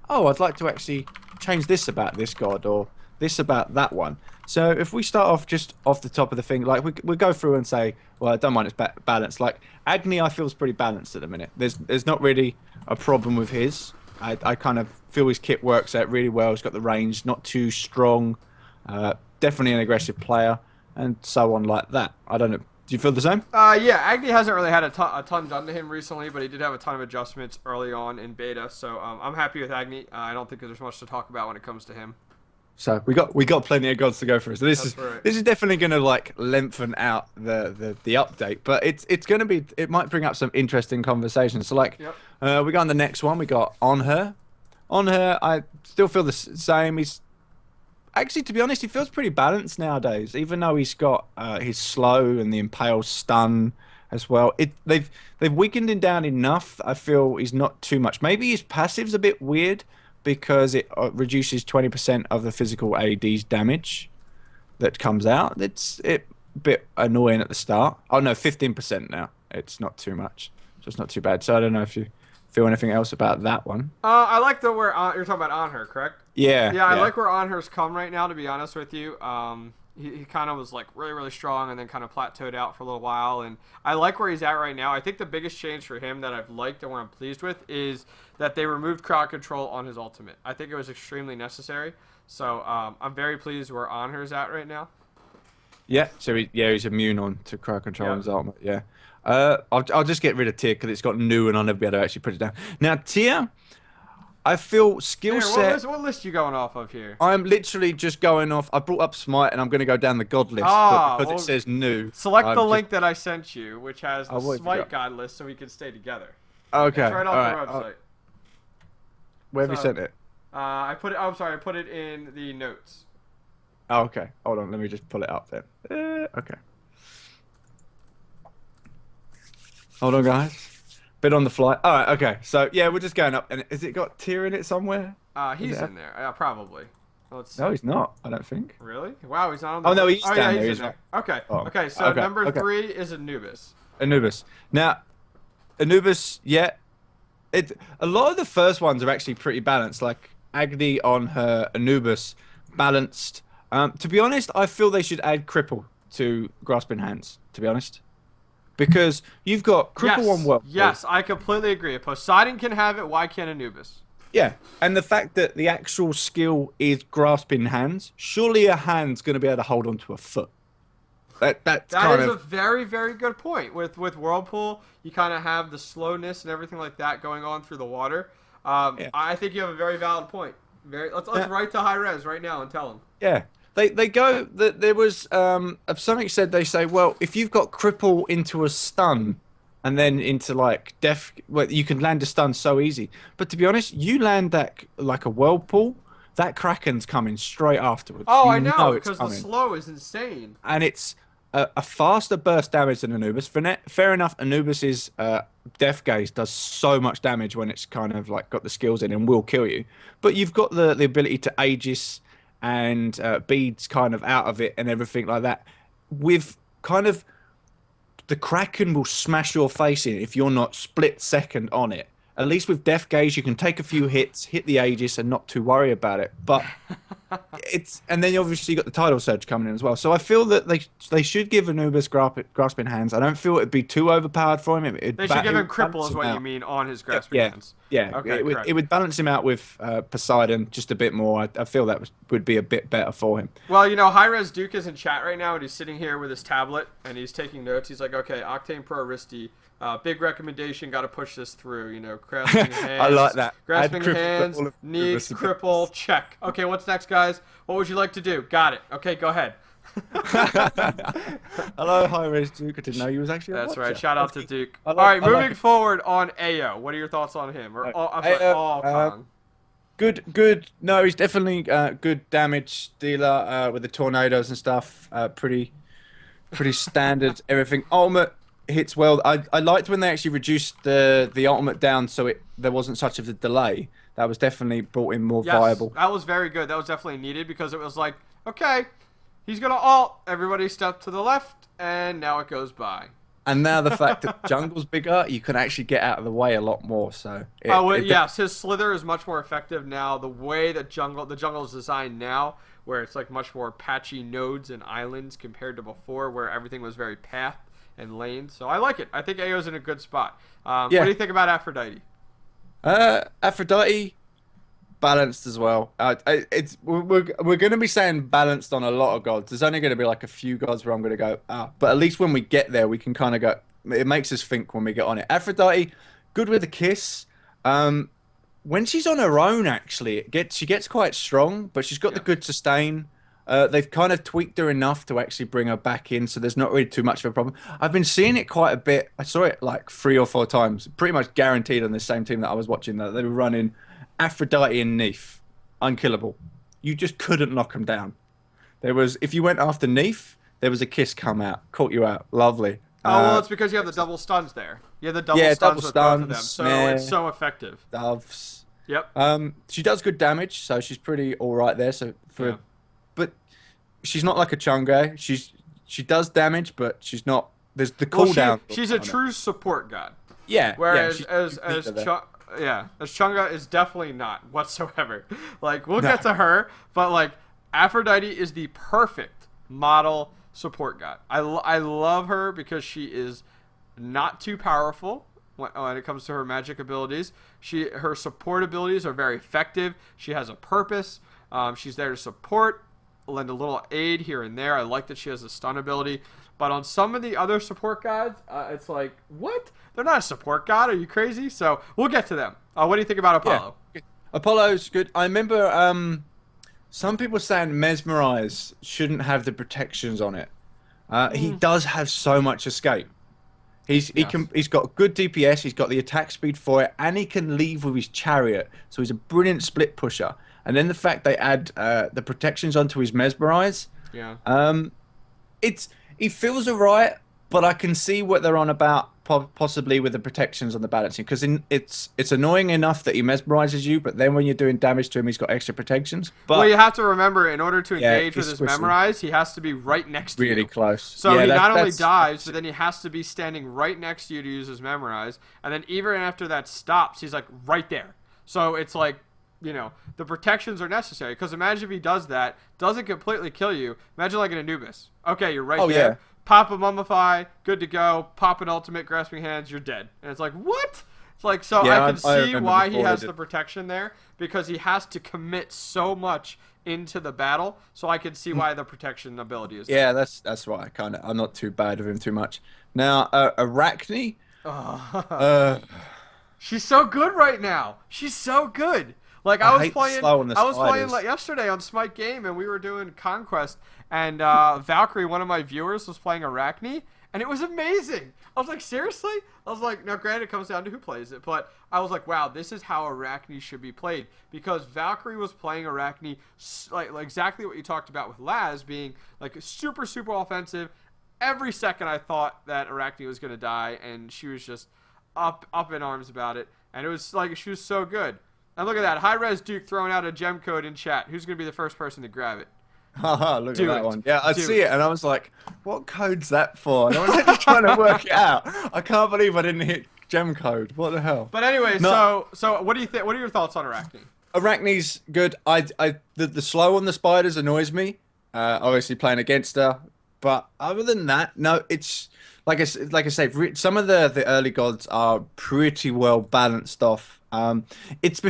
oh, I'd like to actually change this about this god or this about that one. So if we start off just off the top of the thing, like we go through and say, well, I don't mind it's balanced. Like Agni, I feel is pretty balanced at the minute. There's not really a problem with his. I kind of feel his kit works out really well. He's got the range, not too strong, definitely an aggressive player, and so on like that. I don't know. Do you feel the same? Yeah, Agni hasn't really had a ton done to him recently, but he did have a ton of adjustments early on in beta. So I'm happy with Agni. I don't think there's much to talk about when it comes to him. So we got plenty of gods to go through. So this is definitely going to like lengthen out the update, but it's going to be, it might bring up some interesting conversations. So like we got on the next one. We got on her. I still feel the same. He's actually, to be honest, he feels pretty balanced nowadays. Even though he's got his slow and the impale stun as well. They've weakened him down enough. I feel he's not too much. Maybe his passive's a bit weird, because it reduces 20% of the physical AD's damage that comes out. It's a bit annoying at the start. Oh no, 15% now. It's not too much. So it's not too bad. So I don't know if you feel anything else about that one. I like the where you're talking about on her, correct? Yeah. Yeah, I like where on her's come right now, to be honest with you. He kind of was like really strong and then kind of plateaued out for a little while, and I like where he's at right now. I think the biggest change for him that I've liked and what I'm pleased with is that they removed crowd control on his ultimate. I think it was extremely necessary, so I'm very pleased where on her's at right now. Yeah, so he's immune on to crowd control on his ultimate. Yeah, I'll just get rid of tier because it's got new and I'll never be able to actually put it down. Now tier, I feel skill set. What list you going off of here? I'm literally just going off. I brought up Smite and I'm going to go down the god list, but because it says new. Select the link that I sent you, which has the Smite god list, so we can stay together. Okay. It's right off the website. Where have you sent it? I put it. I'm sorry, I put it in the notes. Oh, okay. Hold on. Let me just pull it up then. Okay. Hold on, guys. Bit on the fly. All right. Okay. So yeah, we're just going up. And has it got tier in it somewhere? He's in there. Probably. Let's see. No, he's not. I don't think. Really? Wow, he's not on the. Oh no, he's down yeah, there. He's in there. Okay. Oh. Okay. So number 3 is Anubis. Anubis. Now, Anubis. Yeah. A lot of the first ones are actually pretty balanced. Like Agni on her, Anubis, balanced. To be honest, I feel they should add Cripple to Grasping Hands, to be honest. Because you've got Cripple on Whirlpool. Yes, I completely agree. If Poseidon can have it, why can't Anubis? Yeah, and the fact that the actual skill is Grasping Hands, surely a hand's going to be able to hold onto a foot. That is a very, very good point. With Whirlpool, you kind of have the slowness and everything like that going on through the water. I think you have a very valid point. Let's write to High Res right now and tell him. Yeah. They go that there was of something said they say, well, if you've got Cripple into a stun and then into like death, well, you can land a stun so easy. But to be honest, you land that like a Whirlpool, that Kraken's coming straight afterwards. Oh, I know, because the slow is insane. And it's a faster burst damage than Anubis. Fair enough, Anubis's Death Gaze does so much damage when it's kind of like got the skills in and will kill you. But you've got the ability to Aegis and beads kind of out of it and everything like that. With kind of the Kraken will smash your face in if you're not split second on it. At least with Death Gaze, you can take a few hits, hit the Aegis, and not too worry about it. But And then obviously you got the title surge coming in as well. So I feel that they should give Anubis grasping hands. I don't feel it'd be too overpowered for him. They should give him cripple, is what you mean, on his grasping hands. Yeah. Okay, it would balance him out with Poseidon just a bit more. I feel that would be a bit better for him. Well, Hi-Res Duke is in chat right now, and he's sitting here with his tablet, and he's taking notes. He's like, okay, Octane Pro Wristy. Big recommendation, got to push this through. Grasping hands. I like that. Grasping hands, needs, cripple, check. Okay, what's next, guys? What would you like to do? Got it. Okay, go ahead. Hello, Hi-Res Duke. I didn't know you was actually a watcher. Right. Shout out to Duke. All right, moving forward on AO. What are your thoughts on him? Or Kong? Good. No, he's definitely good damage dealer with the tornadoes and stuff. Pretty standard. Everything. Ultimate hits well. I liked when they actually reduced the ultimate down so there wasn't such of a delay. That was definitely brought in more viable. That was very good. That was definitely needed because it was like, okay, he's gonna ult. Everybody step to the left, and now it goes by. And now the fact that jungle's bigger, you can actually get out of the way a lot more. So yes, his slither is much more effective now. The way that the jungle is designed now, where it's like much more patchy nodes and islands compared to before, where everything was very path and lane. So I like it. I think AO's in a good spot. What do you think about Aphrodite? Aphrodite, balanced as well. We're going to be saying balanced on a lot of gods. There's only going to be like a few gods where I'm going to go, but at least when we get there, we can kind of go. It makes us think when we get on it. Aphrodite, good with a kiss. When she's on her own, actually, she gets quite strong, but she's got the good sustain. They've kind of tweaked her enough to actually bring her back in, so there's not really too much of a problem. I've been seeing it quite a bit. I saw it like 3 or 4 times, pretty much guaranteed on the same team that I was watching. That they were running Aphrodite and Neef, unkillable. You just couldn't knock them down. If you went after Neef, there was a kiss come out, caught you out, lovely. Well, it's because you have the double stuns there. You have the double stuns with both of them, so it's so effective. Doves. Yep. She does good damage, so she's pretty all right there. So but she's not like a Chang'e. She does damage, but she's not. There's the cooldown. She's a true support god. Yeah. Whereas as Chang'e is definitely not whatsoever. Like we'll get to her, but like Aphrodite is the perfect model support god. I love her because she is not too powerful when it comes to her magic abilities. Her support abilities are very effective. She has a purpose. She's there to support, lend a little aid here and there. I like that she has a stun ability. But on some of the other support gods, it's like, what? They're not a support god. Are you crazy? So we'll get to them. What do you think about Apollo? Yeah. Apollo's good. I remember some people saying Mesmerize shouldn't have the protections on it. He does have so much escape. He's got good DPS, he's got the attack speed for it, and he can leave with his chariot. So he's a brilliant split pusher. And then the fact they add the protections onto his Mesmerize. Yeah. He feels alright, but I can see what they're on about possibly with the protections on the balancing, because it's annoying enough that he mesmerizes you, but then when you're doing damage to him, he's got extra protections. But well, you have to remember, in order to engage with his memorize, he has to be right next to you. Really close. So he not only dives, but then he has to be standing right next to you to use his memorize, and then even after that stops, he's like right there. So it's like, the protections are necessary, because imagine if he does that, doesn't completely kill you. Imagine like an Anubis. Okay, you're right there. Yeah. Pop a Mummify, good to go. Pop an ultimate, grasping hands, you're dead. And it's like, what? It's like, so I can see why he has the protection there, because he has to commit so much into the battle. So I can see why the protection ability is there. Yeah, that's why I'm not too bad of him too much. Now, Arachne. She's so good right now. She's so good. Like I was playing like yesterday on Smite game, and we were doing Conquest, and Valkyrie, one of my viewers, was playing Arachne, and it was amazing. I was like, seriously? I was like, now granted it comes down to who plays it, but I was like, wow, this is how Arachne should be played, because Valkyrie was playing Arachne like exactly what you talked about with Laz being like super offensive. Every second I thought that Arachne was gonna die, and she was just up in arms about it, and it was like she was so good. And look at that. Hi-Res Duke throwing out a gem code in chat. Who's going to be the first person to grab it? Haha, look at that one. Yeah, I see it, and I was like, what code's that for? And I was just trying to work it out. I can't believe I didn't hit gem code. What the hell? But anyway, so what do you think? What are your thoughts on Arachne? Arachne's good. The slow on the spiders annoys me. Obviously playing against her, but other than that, no. It's like I say, some of the early gods are pretty well balanced off. It's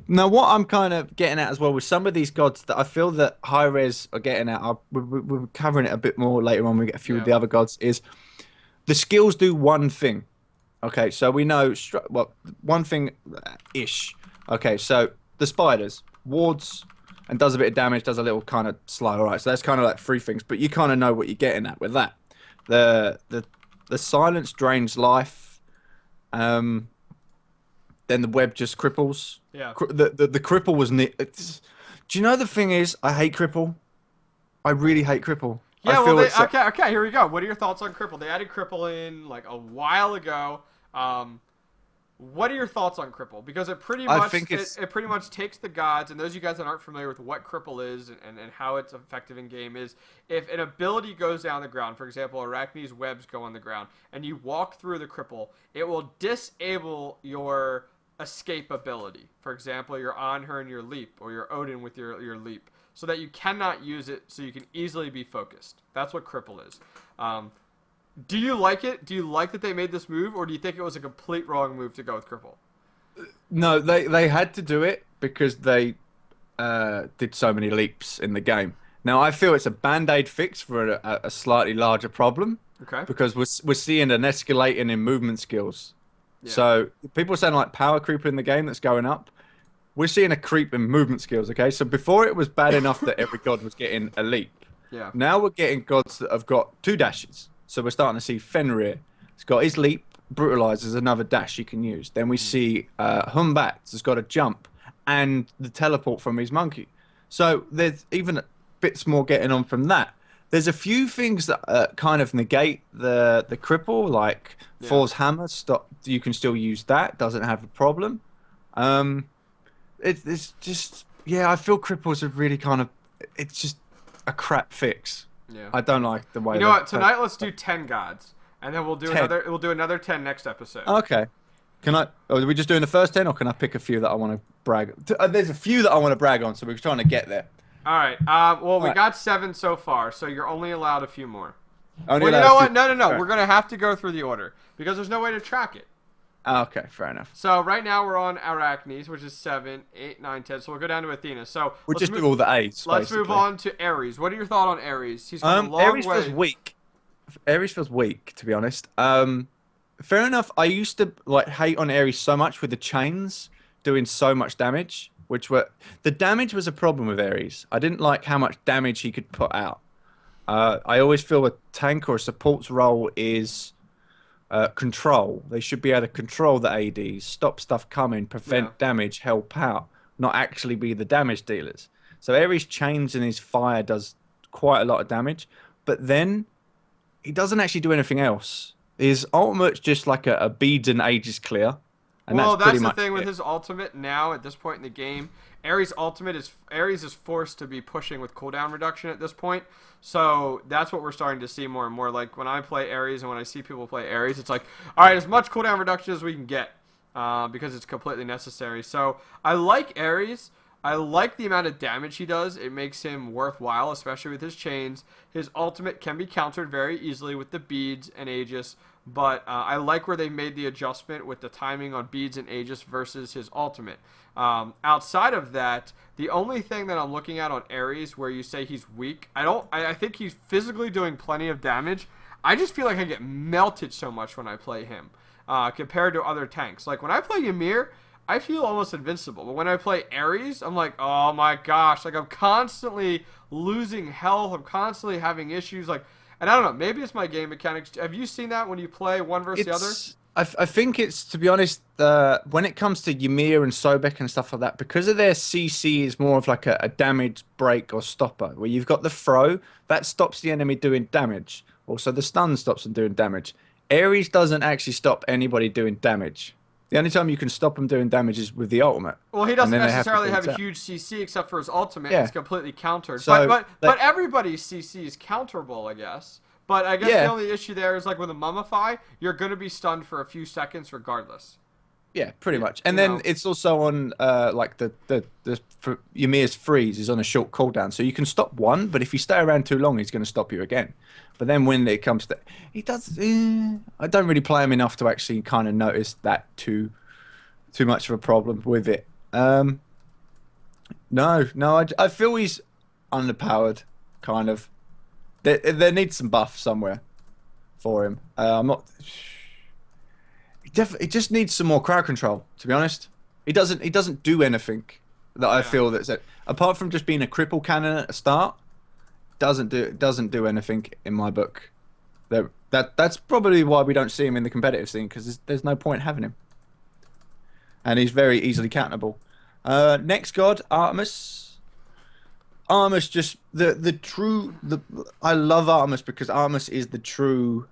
now what I'm kind of getting at as well with some of these gods that I feel that high res are getting at. We're covering it a bit more later on. We get a few of the other gods. Is the skills do one thing. Okay, so we know well one thing ish. Okay, so the spiders wards and does a bit of damage, does a little kind of slow. All right, so that's kind of like three things, but you kind of know what you're getting at with that. The silence drains life. Then the web just cripples. Yeah. The cripple was do you know the thing is I hate cripple. I really hate cripple. Yeah, well, okay, here we go. What are your thoughts on cripple? They added cripple in like a while ago. What are your thoughts on cripple? Because it pretty much it pretty much takes the gods, and those of you guys that aren't familiar with what cripple is and how it's effective in game is if an ability goes down the ground, for example, Arachne's webs go on the ground, and you walk through the cripple, it will disable your escape ability. For example, you're on her in your leap, or you're Odin with your leap, so that you cannot use it, so you can easily be focused. That's what cripple is. Do you like it? Do you like that they made this move, or do you think it was a complete wrong move to go with cripple? No, they had to do it because they did so many leaps in the game. Now I feel it's a band-aid fix for a slightly larger problem. Okay. Because we're seeing an escalating in movement skills. Yeah. So people are saying like power creep in the game that's going up. We're seeing a creep in movement skills. Okay, so before it was bad enough that every god was getting a leap. Yeah. Now we're getting gods that have got 2 dashes. So we're starting to see Fenrir. He's got his leap, brutalizes another dash you can use. Then we see Humbat has got a jump and the teleport from his monkey. So there's even bits more getting on from that. There's a few things that kind of negate the cripple, like Thor's hammer. Stop. You can still use that. Doesn't have a problem. It's just I feel cripples are really kind of. It's just a crap fix. Yeah. I don't like the way. You know what? Tonight let's do 10 gods, and then we'll do 10. another 10 next episode. Okay. Can I? Are we just doing the first 10, or can I pick a few that I want to brag? There's a few that I want to brag on, so we're trying to get there. All right. Well, we got 7 so far, so you're only allowed a few more. Only well, you know what? No. Right. We're gonna have to go through the order because there's no way to track it. Okay, fair enough. So right now we're on Arachnes, which is 7, 8, 9, 10. So we'll go down to Athena. So we'll just do all the A's. Let's move on to Ares. What are your thoughts on Ares? He's come a long Ares way. feels weak. Ares feels weak, to be honest. Fair enough. I used to hate on Ares so much with the chains doing so much damage, the damage was a problem with Ares. I didn't like how much damage he could put out. I always feel a tank or a support's role is control. They should be able to control the ADs, stop stuff coming, prevent damage, help out, not actually be the damage dealers. So Ares chains and his fire does quite a lot of damage, but then he doesn't actually do anything else. His ultimate's just like a beads and ages clear. And well, that's the thing with his ultimate now at this point in the game. Ares' ultimate is forced to be pushing with cooldown reduction at this point. So that's what we're starting to see more and more. Like when I play Ares and when I see people play Ares, it's like, all right, as much cooldown reduction as we can get because it's completely necessary. So I like Ares. I like the amount of damage he does. It makes him worthwhile, especially with his chains. His ultimate can be countered very easily with the beads and Aegis, but I like where they made the adjustment with the timing on beads and Aegis versus his ultimate. Outside of that, the only thing that I'm looking at on Ares where you say he's weak, I think he's physically doing plenty of damage. I just feel like I get melted so much when I play him compared to other tanks. Like when I play Ymir, I feel almost invincible. But when I play Ares, I'm like, oh my gosh. Like I'm constantly losing health. I'm constantly having issues. Like, and I don't know, maybe it's my game mechanics. Have you seen that when you play one versus the other? I think it's, to be honest, when it comes to Ymir and Sobek and stuff like that, because of their CC is more of like a damage break or stopper, where you've got the throw, that stops the enemy doing damage. Also, the stun stops them doing damage. Ares doesn't actually stop anybody doing damage. The only time you can stop him doing damage is with the ultimate. Well, he doesn't necessarily have a huge CC except for his ultimate. Yeah. It's completely countered. So, but everybody's CC is counterable, I guess. But I guess the only issue there is like with a Mummify, you're going to be stunned for a few seconds regardless. Yeah, pretty much. And You then know. it's also on like Ymir's freeze is on a short cooldown, so you can stop one, but if you stay around too long, he's going to stop you again. But then when it comes to, he does. I don't really play him enough to actually kind of notice that too much of a problem with it. No, I feel he's underpowered, kind of. There needs some buff somewhere for him. I'm not. He just needs some more crowd control. To be honest, he doesn't do anything that I Yeah. feel that's it. Apart from just being a cripple cannon at the start, doesn't do anything in my book. That's probably why we don't see him in the competitive scene, because there's no point having him, and he's very easily countable. Next god, Artemis. Artemis just the true the I love Artemis because Artemis is the true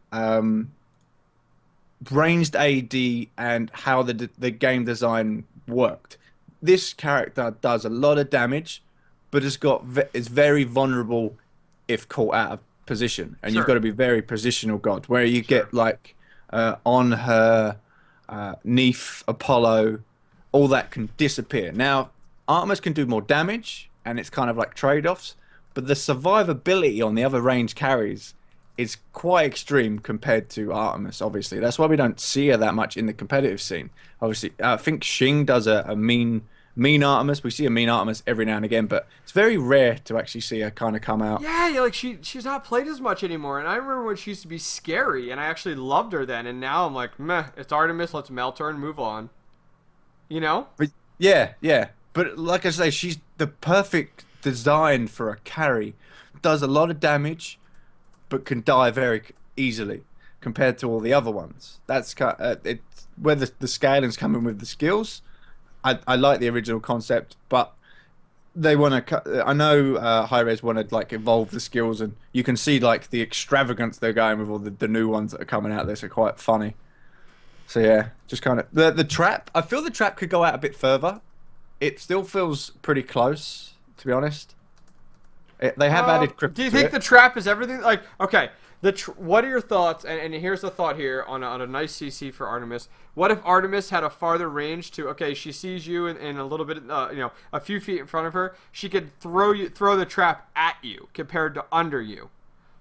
ranged AD and how the game design worked. This character does a lot of damage, but is very vulnerable if caught out of position, and you've Sure. got to be very positional god. Where you Sure. get like on her, Neef, Apollo, all that can disappear. Now Artemis can do more damage, and it's kind of like trade-offs, but the survivability on the other range carries is quite extreme compared to Artemis, obviously. That's why we don't see her that much in the competitive scene. Obviously, I think Xing does a mean Artemis. We see a mean Artemis every now and again, but it's very rare to actually see her kind of come out. Yeah, like she's not played as much anymore. And I remember when she used to be scary, and I actually loved her then. And now I'm like, meh, it's Artemis. Let's melt her and move on. You know? But yeah. But like I say, she's the perfect design for a carry. Does a lot of damage, but can die very easily compared to all the other ones. That's it's where the scaling's coming with the skills. I like the original concept, but they want to. I know Hi-Res want to like evolve the skills, and you can see like the extravagance they're going with all the new ones that are coming out. This are quite funny. So yeah, just kind of the trap. I feel the trap could go out a bit further. It still feels pretty close, to be honest. They have added crypto Do you to think it. the trap is everything? Like, okay, what are your thoughts? And here's the thought here on a nice CC for Artemis. What if Artemis had a farther range to? Okay, she sees you in a little bit, a few feet in front of her. She could throw the trap at you compared to under you.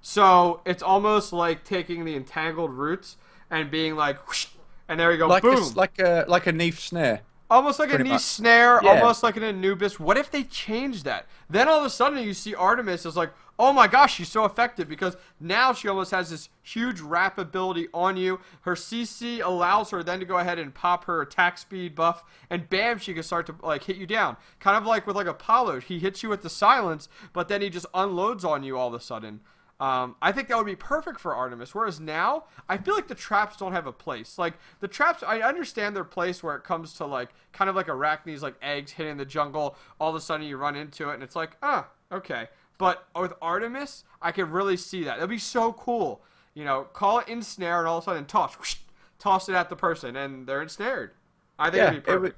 So it's almost like taking the entangled roots and being like, whoosh, and there you go, like boom. like a Neef snare. Almost like a Pretty knee much. snare, Yeah. almost like an Anubis. What if they change that? Then all of a sudden you see Artemis is like, oh my gosh, she's so effective because now she almost has this huge wrap ability on you. Her CC allows her then to go ahead and pop her attack speed buff, and bam, she can start to like hit you down. Kind of like with like Apollo, he hits you with the silence, but then he just unloads on you all of a sudden. I think that would be perfect for Artemis. Whereas now, I feel like the traps don't have a place. Like the traps, I understand their place where it comes to like kind of like arachnes, like eggs hitting the jungle. All of a sudden, you run into it, and it's like, okay. But with Artemis, I could really see that. It'd be so cool. Call it ensnare, and all of a sudden toss, whoosh, toss it at the person, and they're ensnared. I think Yeah, it'd be perfect.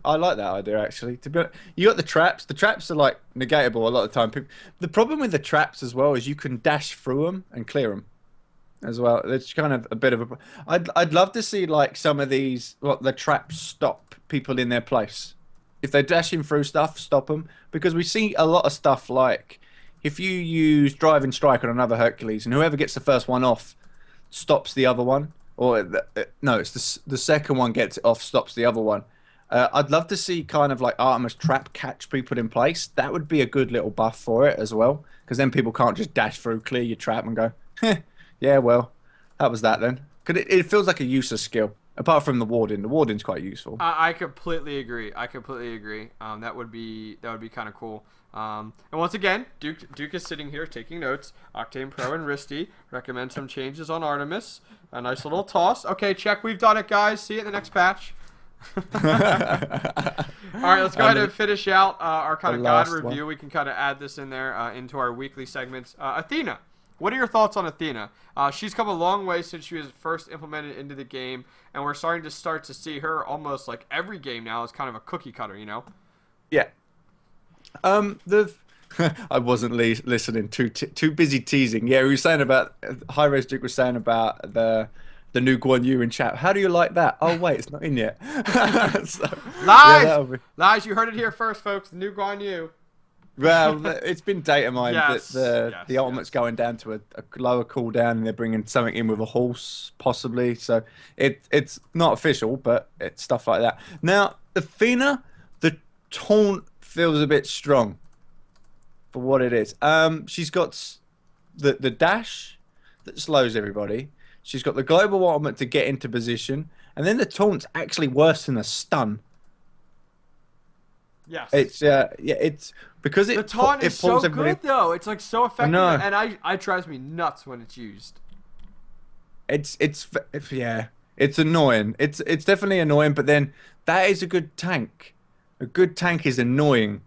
I like that idea actually. To be honest, you got the traps. The traps are like negatable a lot of the time. The problem with the traps as well is you can dash through them and clear them as well. It's kind of a bit of a. I'd love to see like some of these the traps stop people in their place. If they're dashing through stuff, stop them, because we see a lot of stuff like if you use driving strike on another Hercules and whoever gets the first one off stops the other one. Or no, it's the second one gets it off, stops the other one. I'd love to see kind of like Artemis trap catch people in place. That would be a good little buff for it as well, because then people can't just dash through, clear your trap, and go, yeah, well, that was that then. Because it feels like a useless skill. Apart from the warden, the warden's quite useful. I completely agree. That would be kind of cool. And once again, Duke is sitting here taking notes. Octane Pro and Wristy recommend some changes on Artemis. A nice little toss. Okay, check. We've done it, guys. See you at the next patch. All right, let's go ahead and finish out our kind of god review. One. We can kind of add this in there into our weekly segments. Athena. What are your thoughts on Athena? She's come a long way since she was first implemented into the game, and we're starting to see her almost like every game now as kind of a cookie cutter, Yeah. I wasn't listening. Too busy teasing. Yeah, we were saying about High Res Duke was saying about the the new Guan Yu in chat. How do you like that? Oh wait, it's not in yet. So, Lies, yeah, lies. You heard it here first, folks. The new Guan Yu. well, it's been data mined Yes, that the ultimate's going down to a lower cooldown, and they're bringing something in with a horse, possibly. So it's not official, but it's stuff like that. Now, Athena, the taunt feels a bit strong for what it is. She's got the dash that slows everybody. She's got the global ultimate to get into position, and then the taunt's actually worse than a stun. Yes. It's because the taunt is so good though. It's like so effective, and it drives me nuts when it's used. It's annoying. It's definitely annoying, but then that is a good tank. A good tank is annoying.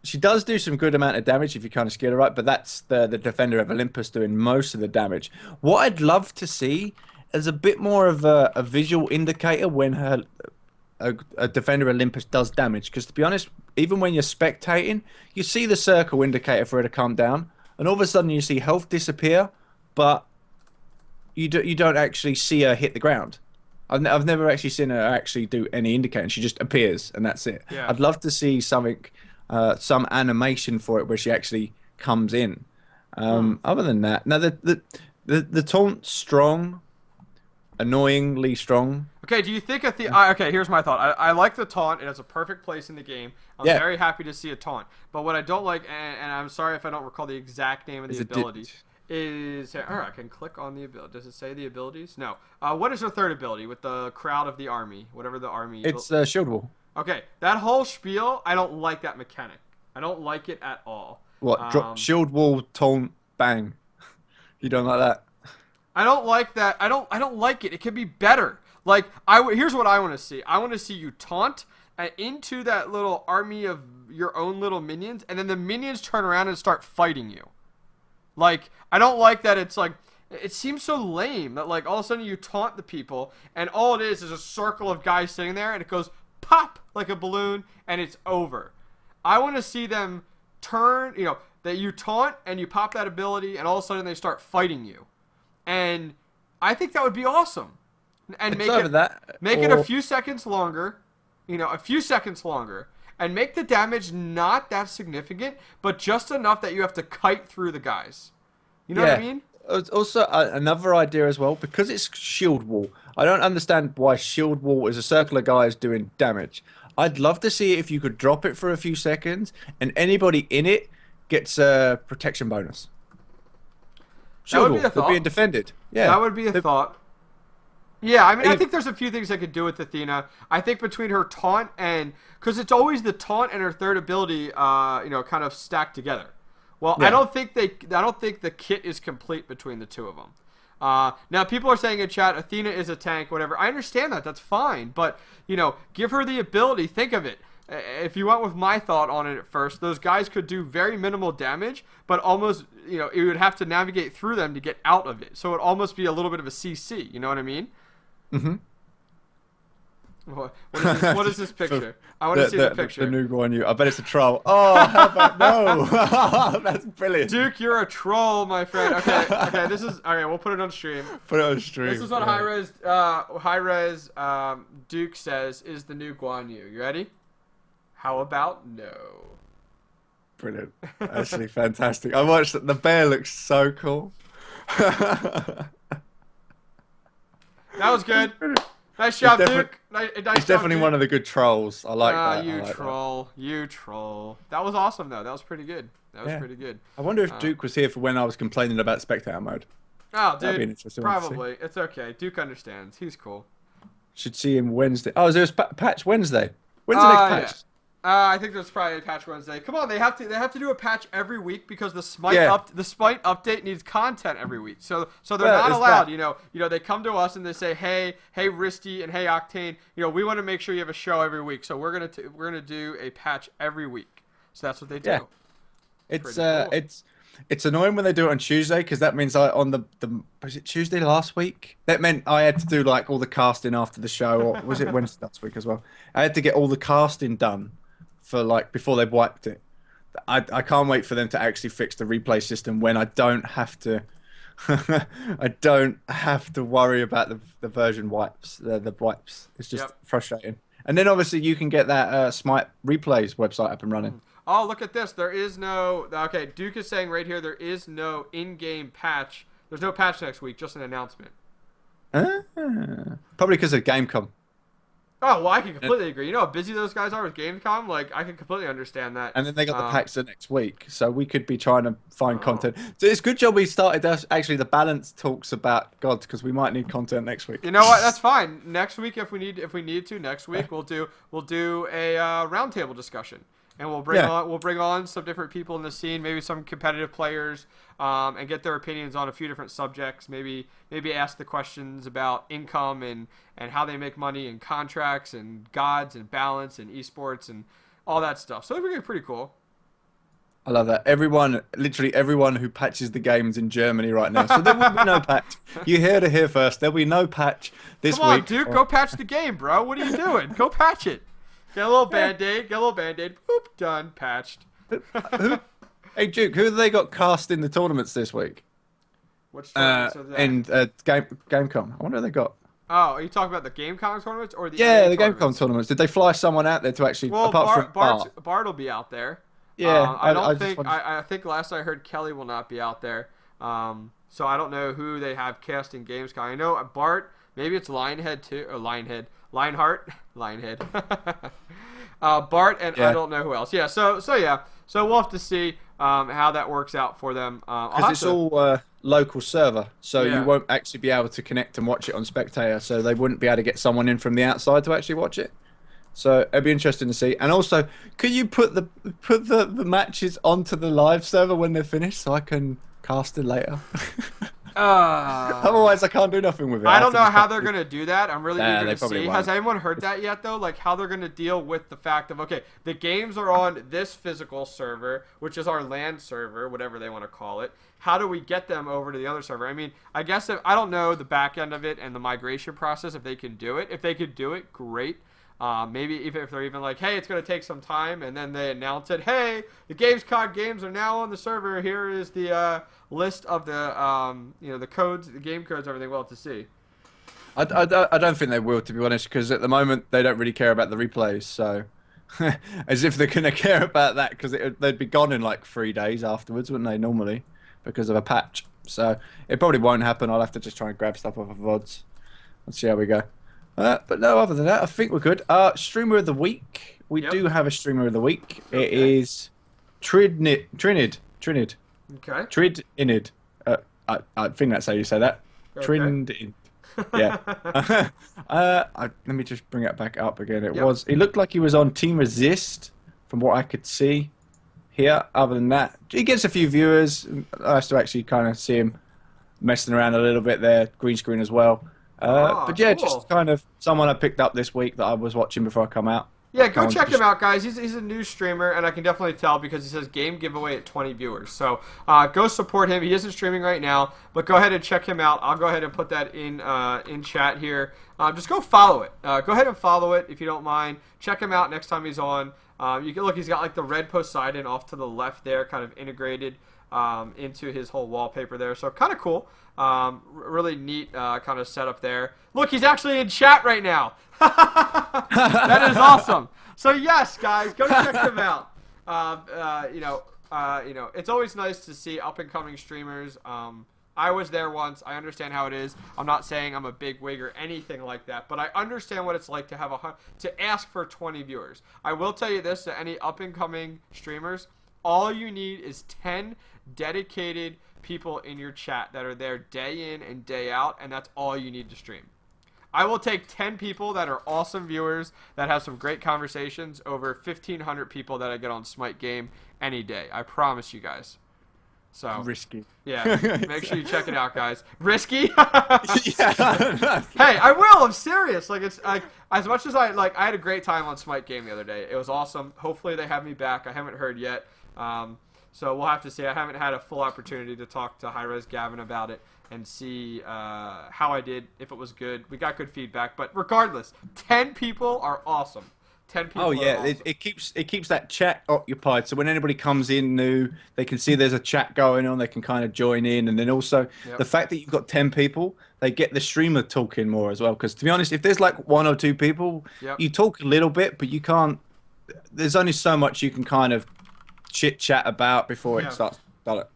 She does do some good amount of damage if you kind of skill her right, but that's the defender of Olympus doing most of the damage. What I'd love to see is a bit more of a visual indicator when a defender Olympus does damage, because to be honest, even when you're spectating, you see the circle indicator for her to come down, and all of a sudden you see health disappear, but you don't actually see her hit the ground. I've never actually seen her actually do any indicator. She just appears and that's it. Yeah. I'd love to see something, some animation for it where she actually comes in. Other than that, now the taunt's strong. Annoyingly strong. Okay, do you think okay, here's my thought. I like the taunt. It has a perfect place in the game. I'm very happy to see a taunt. But what I don't like, and I'm sorry if I don't recall the exact name of the ability, is... Alright, I can click on the ability. Does it say the abilities? No. What is her third ability with the crowd of the army? Whatever the army... It's shield wall. Okay, that whole spiel, I don't like that mechanic. I don't like it at all. What? Drop shield wall, taunt, bang. You don't like that? I don't like that. I don't like it. It can be better. Like, here's what I want to see. I want to see you taunt into that little army of your own little minions, and then the minions turn around and start fighting you. Like, I don't like that. It's like, it seems so lame that like all of a sudden you taunt the people, and all it is a circle of guys sitting there, and it goes pop like a balloon, and it's over. I want to see them turn, that you taunt and you pop that ability, and all of a sudden they start fighting you. And I think that would be awesome. And make it a few seconds longer, a few seconds longer, and make the damage not that significant, but just enough that you have to kite through the guys. You know what I mean? Also, another idea as well, because it's shield wall. I don't understand why shield wall is a circle of guys doing damage. I'd love to see if you could drop it for a few seconds, and anybody in it gets a protection bonus. That would be a thought. Being defended. Yeah, that would be a thought. Yeah, I mean, I think there's a few things I could do with Athena. I think between her taunt and... Because it's always the taunt and her third ability, kind of stacked together. Well, yeah. I don't think the kit is complete between the two of them. Now, people are saying in chat, Athena is a tank, whatever. I understand that. That's fine. But, give her the ability. Think of it. If you went with my thought on it at first, those guys could do very minimal damage, but almost, you would have to navigate through them to get out of it. So it would almost be a little bit of a CC. You know what I mean? Mm-hmm. What is this picture? I want to see the picture. The new Guan Yu. I bet it's a troll. Oh, how about no? That's brilliant. Duke, you're a troll, my friend. Okay. This is okay. We'll put it on stream. Put it on stream. This is what high res Duke says is the new Guan Yu. You ready? How about no? Brilliant. Actually, fantastic. I watched it. The bear looks so cool. That was good. Nice job, Duke. He's definitely one of the good trolls. I like that. You troll. That was awesome, though. That was pretty good. Pretty good. I wonder if Duke was here for when I was complaining about Spectator mode. Oh, dude. Probably. It's okay. Duke understands. He's cool. Should see him Wednesday. Oh, is there a patch Wednesday? When's the next patch? Yeah. I think there's probably a patch Wednesday. Come on, they have to do a patch every week because the Smite update needs content every week. So they're not allowed. They come to us and they say, hey Wristy and hey Octane, we want to make sure you have a show every week. So we're gonna do a patch every week. So that's what they do. Yeah. It's annoying when they do it on Tuesday because that means was it Tuesday last week? That meant I had to do like all the casting after the show, or was it Wednesday last week as well? I had to get all the casting done for like before they wiped it. I can't wait for them to actually fix the replay system when I don't have to I don't have to worry about the version wipes, the wipes. It's just Yep. frustrating. And then obviously you can get that Smite replays website up and running. Oh, look at this. There is no... Okay, Duke is saying right here there is no in-game patch. There's no patch next week, just an announcement. Ah, probably because of Gamescom. Oh, well, I can completely agree. You know how busy those guys are with Gamescom? Like, I can completely understand that. And then they got the packs the next week, so we could be trying to find Oh. content. So it's a good job we started actually the balance talks about gods because we might need content next week. You know what? That's fine. Next week, if we need to, next week we'll do a roundtable discussion, and we'll bring on some different people in the scene, maybe some competitive players, and get their opinions on a few different subjects. Maybe ask the questions about income and how they make money and contracts and gods and balance and esports and all that stuff. So it'll be pretty cool. I love that. Literally everyone who patches the games in Germany right now. So there will be no patch. You heard it here first. There'll be no patch this week. Come on, Duke, go patch the game, bro. What are you doing? Go patch it. Get a little Band-Aid. Boop, done. Patched. Hey, Duke, who have they got cast in the tournaments this week? Which tournaments are that? And Gamescom. I wonder who they got. Oh, are you talking about the GameCom tournaments or the Yeah, NA the tournaments? Gamescom tournaments. Did they fly someone out there to actually, Well, apart from Bart? Bart will be out there. Yeah, I think last I heard Kelly will not be out there. So I don't know who they have cast in Gamescom. I know Bart. Maybe it's Lionhead too, or Lionhead, Lionheart, Lionhead. Bart and I don't know who else. Yeah. So we'll have to see how that works out for them. Because it's all local server, so Yeah. you won't actually be able to connect and watch it on Spectator. So they wouldn't be able to get someone in from the outside to actually watch it. So it'd be interesting to see. And also, could you put the matches onto the live server when they're finished so I can cast it later? Otherwise, I can't do nothing with it. I don't know how they're gonna do that. I'm really eager they to probably see. won't. Has anyone heard that yet though? Like how they're gonna deal with the fact of okay, the games are on this physical server, which is our LAN server, whatever they want to call it. How do we get them over to the other server? I mean, I guess I don't know the back end of it and the migration process if they can do it. If they could do it, great. Maybe even if they're even like, hey, it's going to take some time, and then they announce it, hey, the GamesCom games are now on the server. Here is the list of the the codes, the game codes, everything we'll have to see. I don't think they will, to be honest, because at the moment they don't really care about the replays. So, as if they're going to care about that, because they'd be gone in like 3 days afterwards, wouldn't they? Normally, because of a patch. So it probably won't happen. I'll have to just try and grab stuff off of VODs. Let's see how we go. But no, other than that, I think we're good. Streamer of the week. We do have a streamer of the week. Okay. It is Trinid. Okay. Trinid. I think that's how you say that. Okay. Trinid. Yeah. Let me just bring it back up again. It looked like he was on Team Resist, from what I could see here. Other than that, he gets a few viewers. Nice to actually kind of see him messing around a little bit there. Green screen as well. But yeah, cool. just kind of someone I picked up this week that I was watching before I come out. Yeah, go check him out, guys. He's a new streamer, and I can definitely tell because he says game giveaway at 20 viewers. So go support him. He isn't streaming right now, but go ahead and check him out. I'll go ahead and put that in chat here. Just go follow it. Go ahead and follow it if you don't mind. Check him out next time he's on. You can look. He's got like the red Poseidon off to the left there, kind of integrated into his whole wallpaper there. So kind of cool. Really neat kind of setup there. Look, he's actually in chat right now. That is awesome. So yes, guys, go check him out. It's always nice to see up and coming streamers. I was there once. I understand how it is. I'm not saying I'm a big wig or anything like that, but I understand what it's like to have to ask for 20 viewers. I will tell you this: to any up and coming streamers, all you need is 10 dedicated people in your chat that are there day in and day out, and that's all you need to stream. I will take 10 people that are awesome viewers that have some great conversations over 1,500 people that I get on Smite game any day. I promise you guys. So risky. Yeah, make sure you check it out, guys. Risky? Yeah. Hey, I will. I'm serious. Like it's like as much as I had a great time on Smite game the other day. It was awesome. Hopefully they have me back. I haven't heard yet. So we'll have to see. I haven't had a full opportunity to talk to Hi-Res Gavin about it and see how I did, if it was good. We got good feedback. But regardless, 10 people are awesome. 10 people Oh are yeah, awesome. it keeps that chat occupied. So when anybody comes in new, they can see there's a chat going on. They can kind of join in, and then also the Yep. fact that you've got 10 people, they get the streamer talking more as well. Because to be honest, if there's like one or two people, Yep. you talk a little bit, but you can't. There's only so much you can kind of chit chat about before it Yeah. starts dulling.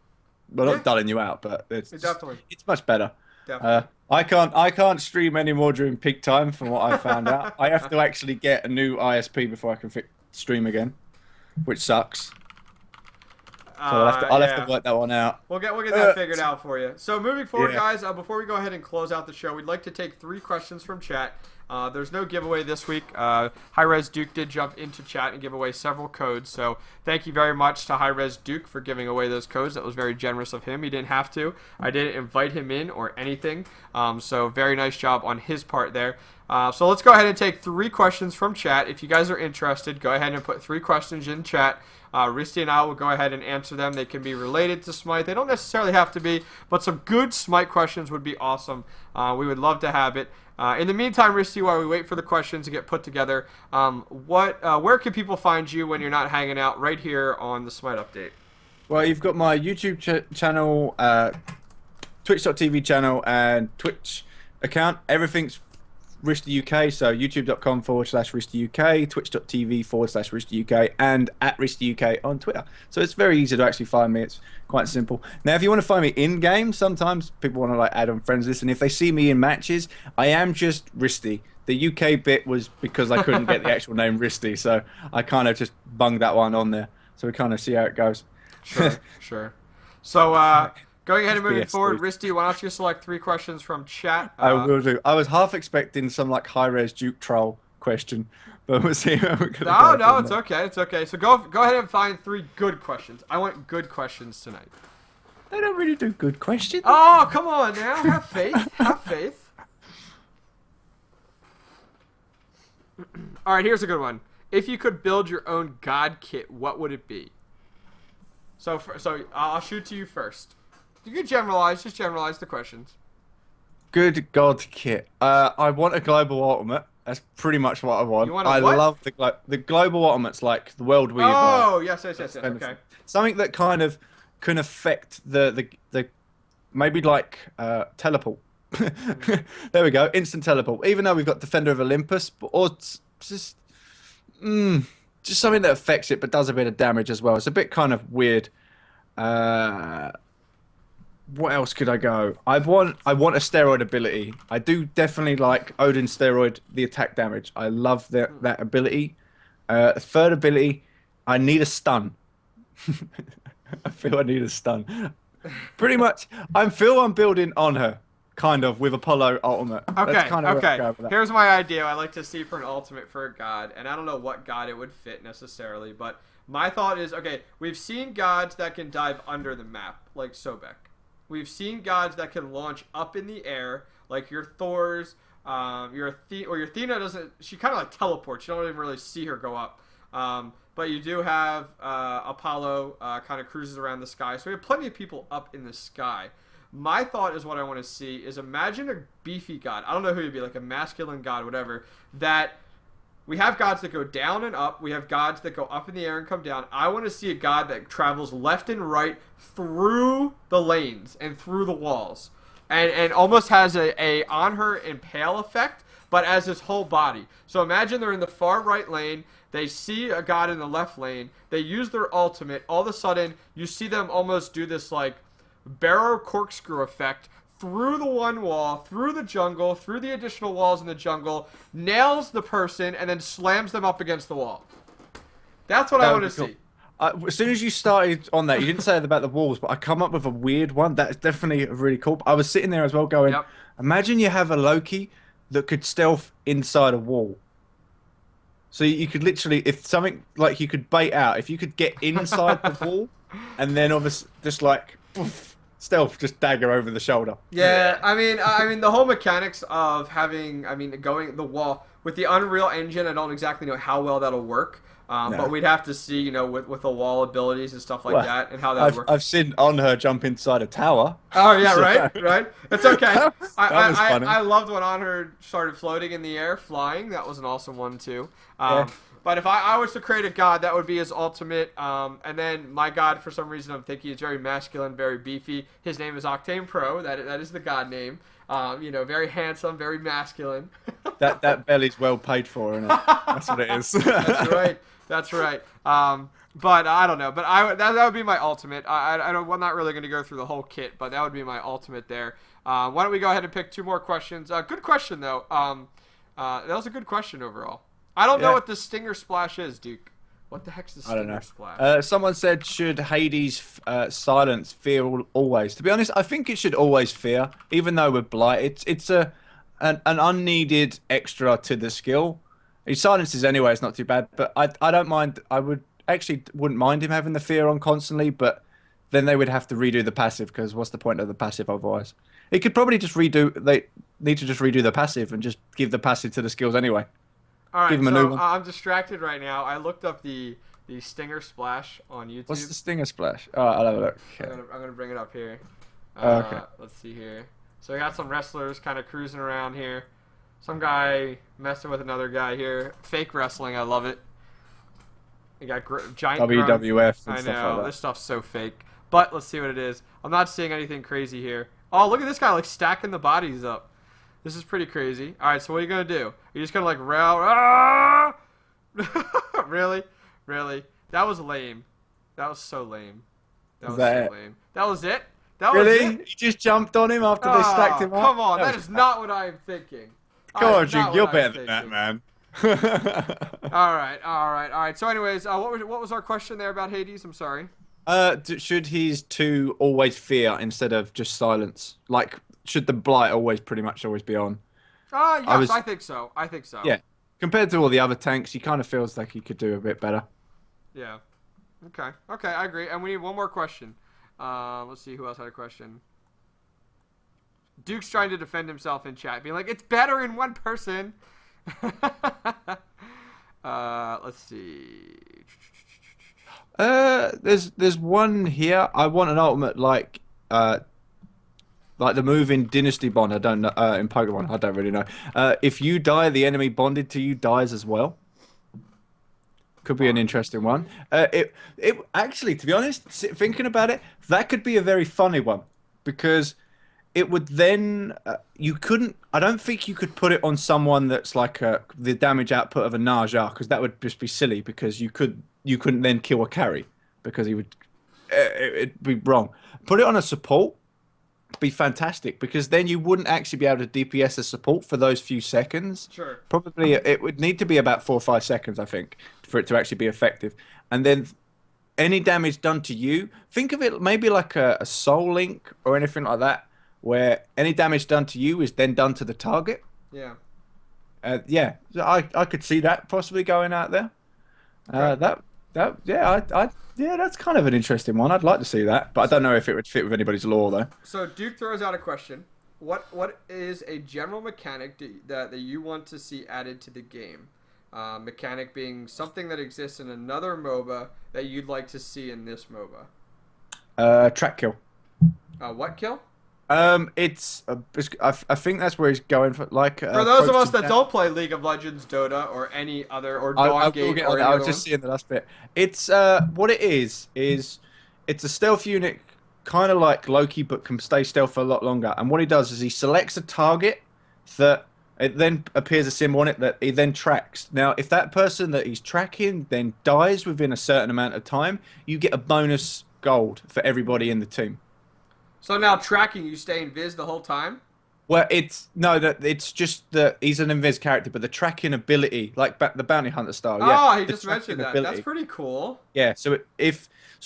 Well, Yeah. not dulling you out, but Definitely. it's much better. Definitely. I can't stream anymore during peak time from what I found out. I have to actually get a new ISP before I can stream again, which sucks. So I'll have to Yeah. work that one out. We'll get that figured out for you. So moving forward, Yeah. guys, before we go ahead and close out the show, we'd like to take 3 questions from chat. There's no giveaway this week. Hi-Res Duke did jump into chat and give away several codes. So thank you very much to Hi-Res Duke for giving away those codes. That was very generous of him. He didn't have to. I didn't invite him in or anything. So very nice job on his part there. So let's go ahead and take 3 questions from chat. If you guys are interested, go ahead and put 3 questions in chat. Wristy and I will go ahead and answer them. They can be related to Smite. They don't necessarily have to be, but some good Smite questions would be awesome. We would love to have it. In the meantime, Wristy, while we wait for the questions to get put together, where can people find you when you're not hanging out right here on the Smite Update? Well, you've got my YouTube channel, Twitch.tv channel, and Twitch account. Everything's Wristy UK, so youtube.com/Wristy UK, twitch.tv/Wristy UK, and @Wristy UK on Twitter. So it's very easy to actually find me. It's quite simple. Now, if you want to find me in game, sometimes people want to like add on friends list, and if they see me in matches, I am just Wristy. The UK bit was because I couldn't get the actual name Wristy, so I kind of just bunged that one on there. So we kind of see how it goes. Sure, sure. So, going ahead and moving forward, Wristy, why don't you select 3 questions from chat? I will do. I was half expecting some like high-res Duke troll question, but we'll see how we're gonna go. No, it's okay, it's okay. So go ahead and find 3 good questions. I want good questions tonight. They don't really do good questions. Oh, come on now, have faith, have faith. All right, here's a good one. If you could build your own god kit, what would it be? So I'll shoot to you first. You can generalize, just generalize the questions. Good God kit. I want a global ultimate. That's pretty much what I want. You want a what? Love the global ultimates, like the World Weaver. Oh, yes. Okay. Something that kind of can affect the maybe like teleport. There we go, instant teleport. Even though we've got Defender of Olympus, or just something that affects it but does a bit of damage as well. It's a bit kind of weird. What else could I go? I want a steroid ability. I do definitely like Odin steroid, the attack damage. I love that ability. Third ability, I need a stun. I feel I need a stun. Pretty much, I'm building on her, kind of, with Apollo ultimate. Okay, That's kind of okay. where I go with that. Here's my idea. I like to see for an ultimate for a god, and I don't know what god it would fit necessarily, but my thought is, okay, we've seen gods that can dive under the map, like Sobek. We've seen gods that can launch up in the air, like your Thor's, your Athena doesn't. She kind of like teleports. You don't even really see her go up. But you do have Apollo kind of cruises around the sky. So we have plenty of people up in the sky. My thought is what I want to see is imagine a beefy god. I don't know who you'd be, like a masculine god, whatever. That we have gods that go down and up. We have gods that go up in the air and come down. I want to see a god that travels left and right through the lanes and through the walls. And almost has a on her impale effect, but as his whole body. So imagine they're in the far right lane. They see a god in the left lane. They use their ultimate. All of a sudden, you see them almost do this like barrow corkscrew effect through the one wall, through the jungle, through the additional walls in the jungle, nails the person, and then slams them up against the wall. That's what I want to see. As soon as you started on that, you didn't say about the walls, but I come up with a weird one. That's definitely really cool. I was sitting there as well going, yep. Imagine you have a Loki that could stealth inside a wall. So you could literally, if something, like you could bait out, if you could get inside the wall, and then obviously just like, poof, stealth, just dagger over the shoulder. Yeah, I mean, the whole mechanics of having, going the wall, with the Unreal Engine, I don't exactly know how well that'll work. No. But we'd have to see, with the wall abilities and stuff like that, and how that works. I've seen on her jump inside a tower. Oh yeah, right. It's okay. I loved when on her started floating in the air, flying. That was an awesome one too. But if I was to create a god, that would be his ultimate. And then my god, for some reason, I'm thinking is very masculine, very beefy. His name is Octane Pro. That is the god name. Very handsome, very masculine. That belly's well paid for, isn't it? That's what it is. That's right. That's right. But I don't know. But that would be my ultimate. I'm not really going to go through the whole kit, but that would be my ultimate there. Why don't we go ahead and pick 2 more questions? Good question though. That was a good question overall. I don't know what the Stinger Splash is, Duke. What the heck's the Stinger Splash? Someone said, should Hades silence fear always? To be honest, I think it should always fear, even though with Blight, it's an unneeded extra to the skill. He silences anyway, it's not too bad, but I don't mind. I wouldn't mind him having the fear on constantly, but then they would have to redo the passive, because what's the point of the passive otherwise? He could probably just they need to just redo the passive and just give the passive to the skills anyway. All right, so I'm distracted right now. I looked up the Stinger Splash on YouTube. What's the Stinger Splash? All right, I'll have a look. Okay. I'm gonna bring it up here. Okay. Let's see here. So we got some wrestlers kind of cruising around here. Some guy messing with another guy here. Fake wrestling, I love it. You got giant WWF and I stuff know, like that. this stuff's so fake. But let's see what it is. I'm not seeing anything crazy here. Oh, look at this guy, like, stacking the bodies up. This is pretty crazy. All right, so what are you going to do? You're just going to, like, rail. Ah! Really? Really? That was lame. That was so lame. That was so lame. That was it? That was really? it? You just jumped on him after they stacked him up? Come on, that is not what I'm thinking. Come on, Duke, you're better than that, man. All right. So, anyways, what was our question there about Hades? I'm sorry. Should his 2 always fear instead of just silence? Like, should the Blight pretty much always be on? Yes, I think so. Yeah. Compared to all the other tanks, he kind of feels like he could do a bit better. Yeah. Okay, I agree. And we need one more question. Let's see who else had a question. Duke's trying to defend himself in chat, being like, it's better in one person. Let's see. There's one here. I want an ultimate like the move in Dynasty Bond. I don't know. In Pokemon, I don't really know. If you die, the enemy bonded to you dies as well. Could be an interesting one. It actually, to be honest, thinking about it, that could be a very funny one, because it would then you couldn't. I don't think you could put it on someone that's like the damage output of a Naja, because that would just be silly, because you couldn't then kill a carry, because he would it'd be wrong. Put it on a support, be fantastic, because then you wouldn't actually be able to DPS a support for those few seconds. Sure. Probably it would need to be about 4 or 5 seconds, I think, for it to actually be effective. And then any damage done to you, think of it maybe like a soul link or anything like that, where any damage done to you is then done to the target. Yeah. Yeah, I could see that possibly going out there. Okay. That's kind of an interesting one. I'd like to see that, but I don't know if it would fit with anybody's lore though. So Duke throws out a question. What is a general mechanic that you want to see added to the game? Mechanic being something that exists in another MOBA that you'd like to see in this MOBA. Track kill. What kill? I think that's where he's going for. Like for those of us that don't play League of Legends, Dota, or any other, or Dawn Gate, or I was just seeing the last bit. It's what it is it's a stealth unit, kind of like Loki, but can stay stealth for a lot longer. And what he does is he selects a target that it then appears a symbol on it that he then tracks. Now, if that person that he's tracking then dies within a certain amount of time, you get a bonus gold for everybody in the team. So now tracking, you stay invis the whole time? Well, it's just that he's an invis character, but the tracking ability, like the bounty hunter style. Oh, he just mentioned that. That's pretty cool. Yeah, so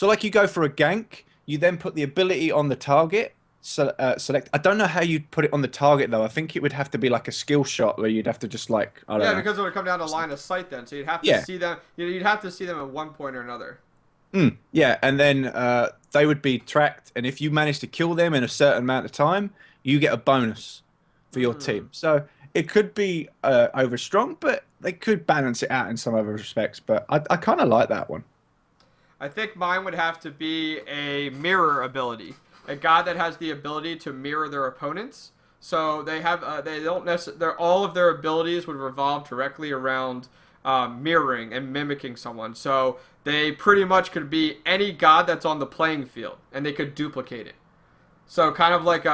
like you go for a gank, you then put the ability on the target. Select. I don't know how you'd put it on the target though. I think it would have to be like a skill shot where you'd have to just like I don't know. Because it would come down to line of sight then. So you'd have to see them. You'd have to see them at one point or another. Yeah, and then they would be tracked, and if you manage to kill them in a certain amount of time, you get a bonus for your team. So it could be overstrong, but they could balance it out in some other respects. But I kind of like that one. I think mine would have to be a mirror ability. A god that has the ability to mirror their opponents. So they have they don't necessarily all of their abilities would revolve directly around mirroring and mimicking someone. So they pretty much could be any god that's on the playing field, and they could duplicate it. So kind of like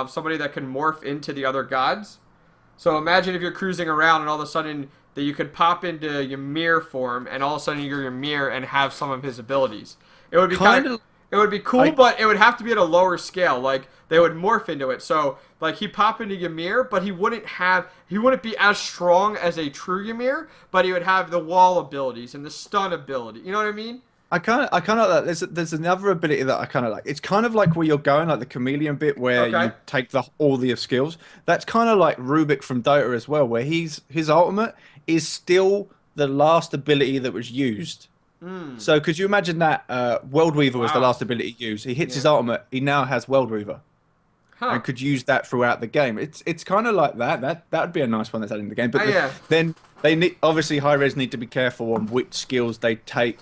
somebody that can morph into the other gods. So imagine if you're cruising around and all of a sudden that you could pop into Ymir form, and all of a sudden you're Ymir and have some of his abilities. It would be it would be cool, but it would have to be at a lower scale. Like they would morph into it. So like he'd pop into Ymir, but he wouldn't be as strong as a true Ymir, but he would have the wall abilities and the stun ability. You know what I mean? I kind of like. There's another ability that I kind of like. It's kind of like where you're going, like the chameleon bit, where you take all the skills. That's kind of like Rubik from Dota as well, where his ultimate is still the last ability that was used. So could you imagine that World Weaver was the last ability used? He hits his ultimate, he now has World Weaver, and could use that throughout the game. It's kind of like that. That would be a nice one that's added in the game. But then they need, obviously high res need to be careful on which skills they take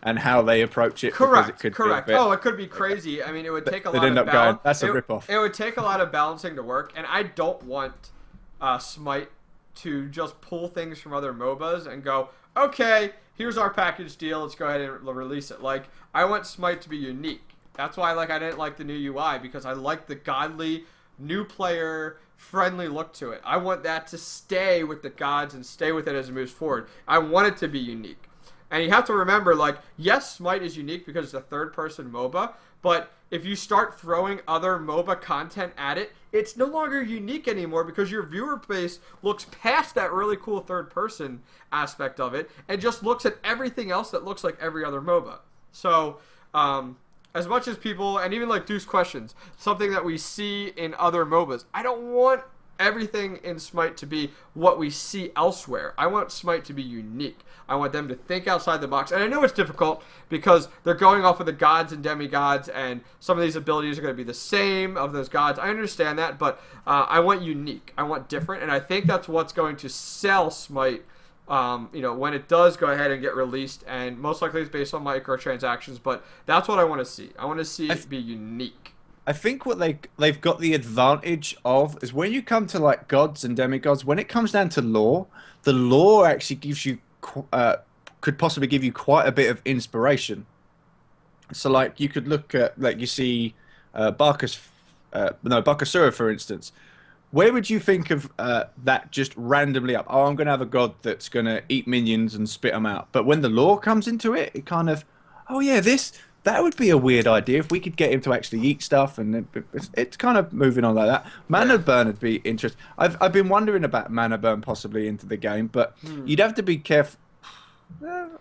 and how they approach it. Correct. Oh, it could be crazy. I mean, it would take a lot of balance. That's a ripoff. It would take a lot of balancing to work, and I don't want Smite to just pull things from other MOBAs and go, okay, here's our package deal. Let's go ahead and release it. Like, I want Smite to be unique. That's why, like, I didn't like the new UI, because I like the godly, new player, friendly look to it. I want that to stay with the gods and stay with it as it moves forward. I want it to be unique. And you have to remember, like, yes, Smite is unique because it's a third-person MOBA, but if you start throwing other MOBA content at it, it's no longer unique anymore because your viewer base looks past that really cool third-person aspect of it and just looks at everything else that looks like every other MOBA. So, as much as people, and even like Deuce Questions, something that we see in other MOBAs, I don't want everything in Smite to be what we see elsewhere. I want Smite to be unique. I want them to think outside the box. And I know it's difficult because they're going off of the gods and demigods, and some of these abilities are going to be the same of those gods. I understand that, but I want unique. I want different, and I think that's what's going to sell Smite when it does go ahead and get released, and most likely it's based on microtransactions, but that's what I want to see. I want to see it be unique. I think what they've got the advantage of is when you come to like gods and demigods, when it comes down to lore, the lore actually gives you could possibly give you quite a bit of inspiration. So like you could look at, like, you see Bakasura, for instance. Where would you think of that just randomly up? Oh, I'm going to have a god that's going to eat minions and spit them out. But when the lore comes into it, it kind of, oh yeah, that would be a weird idea if we could get him to actually eat stuff, and it's kind of moving on like that. Mana burn would be interesting. I've been wondering about mana burn possibly into the game, but you'd have to be careful.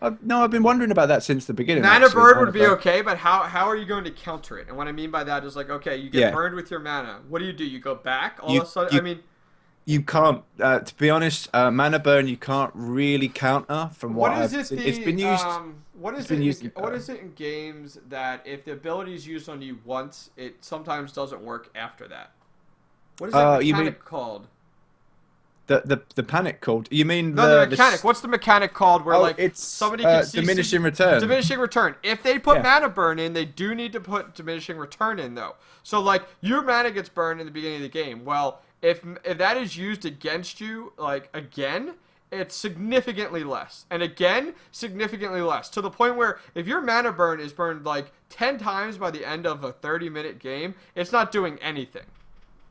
I've been wondering about that since the beginning. Mana burn would be okay, but how are you going to counter it? And what I mean by that is, like, okay, you get burned with your mana. What do? You go back all of a sudden? You can't, to be honest, mana burn you can't really counter from what I've seen. It's been used. What is it in games that if the ability is used on you once, it sometimes doesn't work after that? What is that mechanic called? The panic called? You mean the mechanic? What's the mechanic called where it's somebody can see diminishing return? Diminishing return. If they put mana burn in, they do need to put diminishing return in though. So like your mana gets burned in the beginning of the game. Well, if that is used against you, like again, it's significantly less. And again, significantly less. To the point where if your mana burn is burned like 10 times by the end of a 30-minute game, it's not doing anything.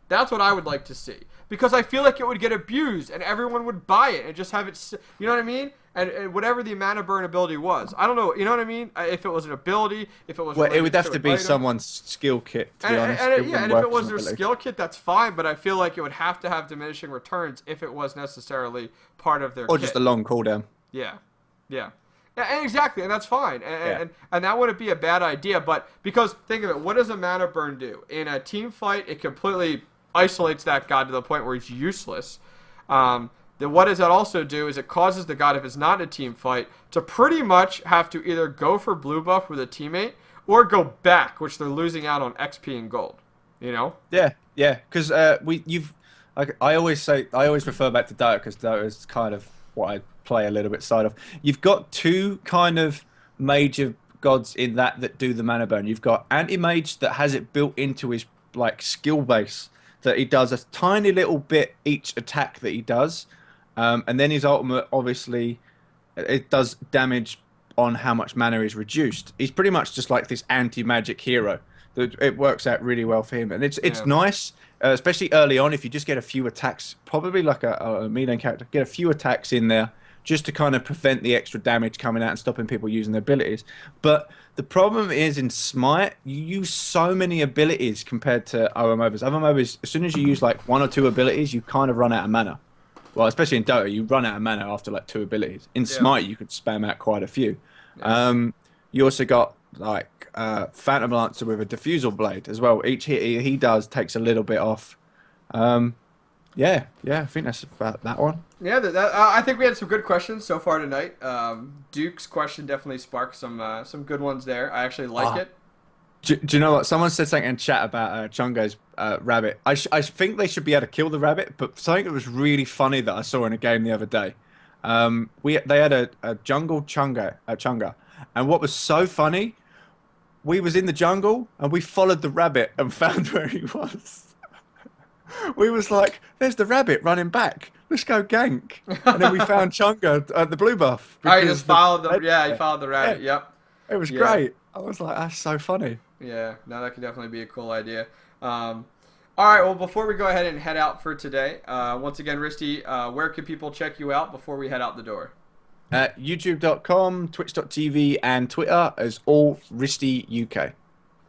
That's what I would like to see. Because I feel like it would get abused and everyone would buy it and just have it, you know what I mean? And whatever the mana burn ability was. I don't know, you know what I mean? If it was an ability, if it was... Well, it would have to be someone's skill kit, to be honest. And if it was their skill kit, that's fine, but I feel like it would have to have diminishing returns if it was necessarily part of their kit. Or just a long cooldown. Yeah. And exactly, and that's fine. And that wouldn't be a bad idea, but because, think of it, what does a mana burn do? In a team fight, it completely isolates that god to the point where he's useless. Then what does that also do is it causes the god, if it's not in a team fight, to pretty much have to either go for blue buff with a teammate or go back, which they're losing out on XP and gold. You know? Yeah, because I always refer back to Dota because Dota is kind of what I play a little bit side of. You've got two kind of major gods in that do the mana burn. You've got Anti-Mage that has it built into his like skill base that he does a tiny little bit each attack that he does. And then his ultimate obviously it does damage on how much mana is reduced. He's pretty much just like this anti-magic hero. It works out really well for him, and it's Yeah. nice, especially early on, if you just get a few attacks, probably like a melee character, get a few attacks in there just to kind of prevent the extra damage coming out and stopping people using their abilities. But the problem is in Smite, you use so many abilities compared to other MOBAs. Other MOBAs, as soon as you use like one or two abilities, you kind of run out of mana. Well, especially in Dota, you run out of mana after like two abilities. In Yeah. Smite, you could spam out quite a few. Yeah. You also got like Phantom Lancer with a diffusal blade as well. Each hit he does takes a little bit off. Yeah, I think that's about that one. Yeah, I think we had some good questions so far tonight. Duke's question definitely sparked some good ones there. I actually like it. Do you know what? Someone said something in chat about Chungo's rabbit. I think they should be able to kill the rabbit, but something that was really funny that I saw in a game the other day. They had a jungle Chunga, and what was so funny, we was in the jungle and we followed the rabbit and found where he was. We was like, "There's the rabbit running back. Let's go gank." And then we found Chunga at the blue buff. I just followed the he followed the rabbit. Yeah. Yep. It was great. I was like, "That's so funny." Yeah, no, that could definitely be a cool idea. All right, well, before we go ahead and head out for today, once again, Wristy, where can people check you out before we head out the door? YouTube.com, Twitch.tv, and Twitter is all Wristy UK.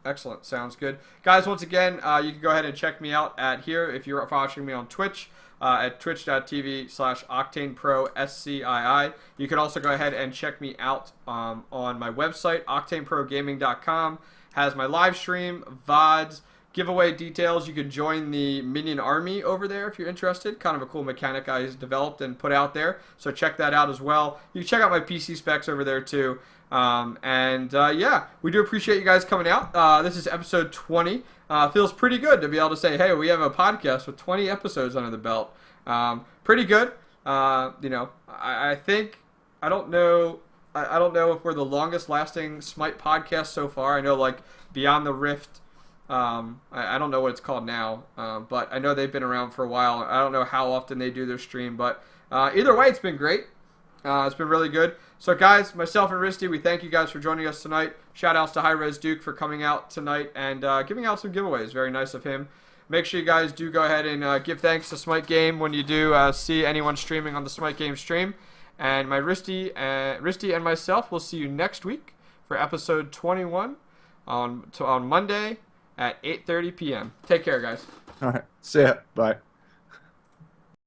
Excellent. Sounds good. Guys, once again, you can go ahead and check me out at here if you're watching me on Twitch. At twitch.tv/OctaneProSCII. You can also go ahead and check me out on my website, OctaneProGaming.com. Has my live stream, VODs, giveaway details. You can join the Minion Army over there if you're interested. Kind of a cool mechanic I developed and put out there. So check that out as well. You can check out my PC specs over there too. Yeah, we do appreciate you guys coming out. This is episode 20. Feels pretty good to be able to say, hey, we have a podcast with 20 episodes under the belt. Pretty good. I think, I don't know if we're the longest lasting Smite podcast so far. I know like Beyond the Rift, I don't know what it's called now, but I know they've been around for a while. I don't know how often they do their stream, but either way, it's been great. It's been really good. So guys, myself and Wristy, we thank you guys for joining us tonight. Shout outs to High Res Duke for coming out tonight and giving out some giveaways. Very nice of him. Make sure you guys do go ahead and give thanks to Smite Game when you do see anyone streaming on the Smite Game stream. And my Wristy and myself will see you next week for episode 21 on Monday at 8:30 p.m. Take care, guys. All right. See ya. Bye.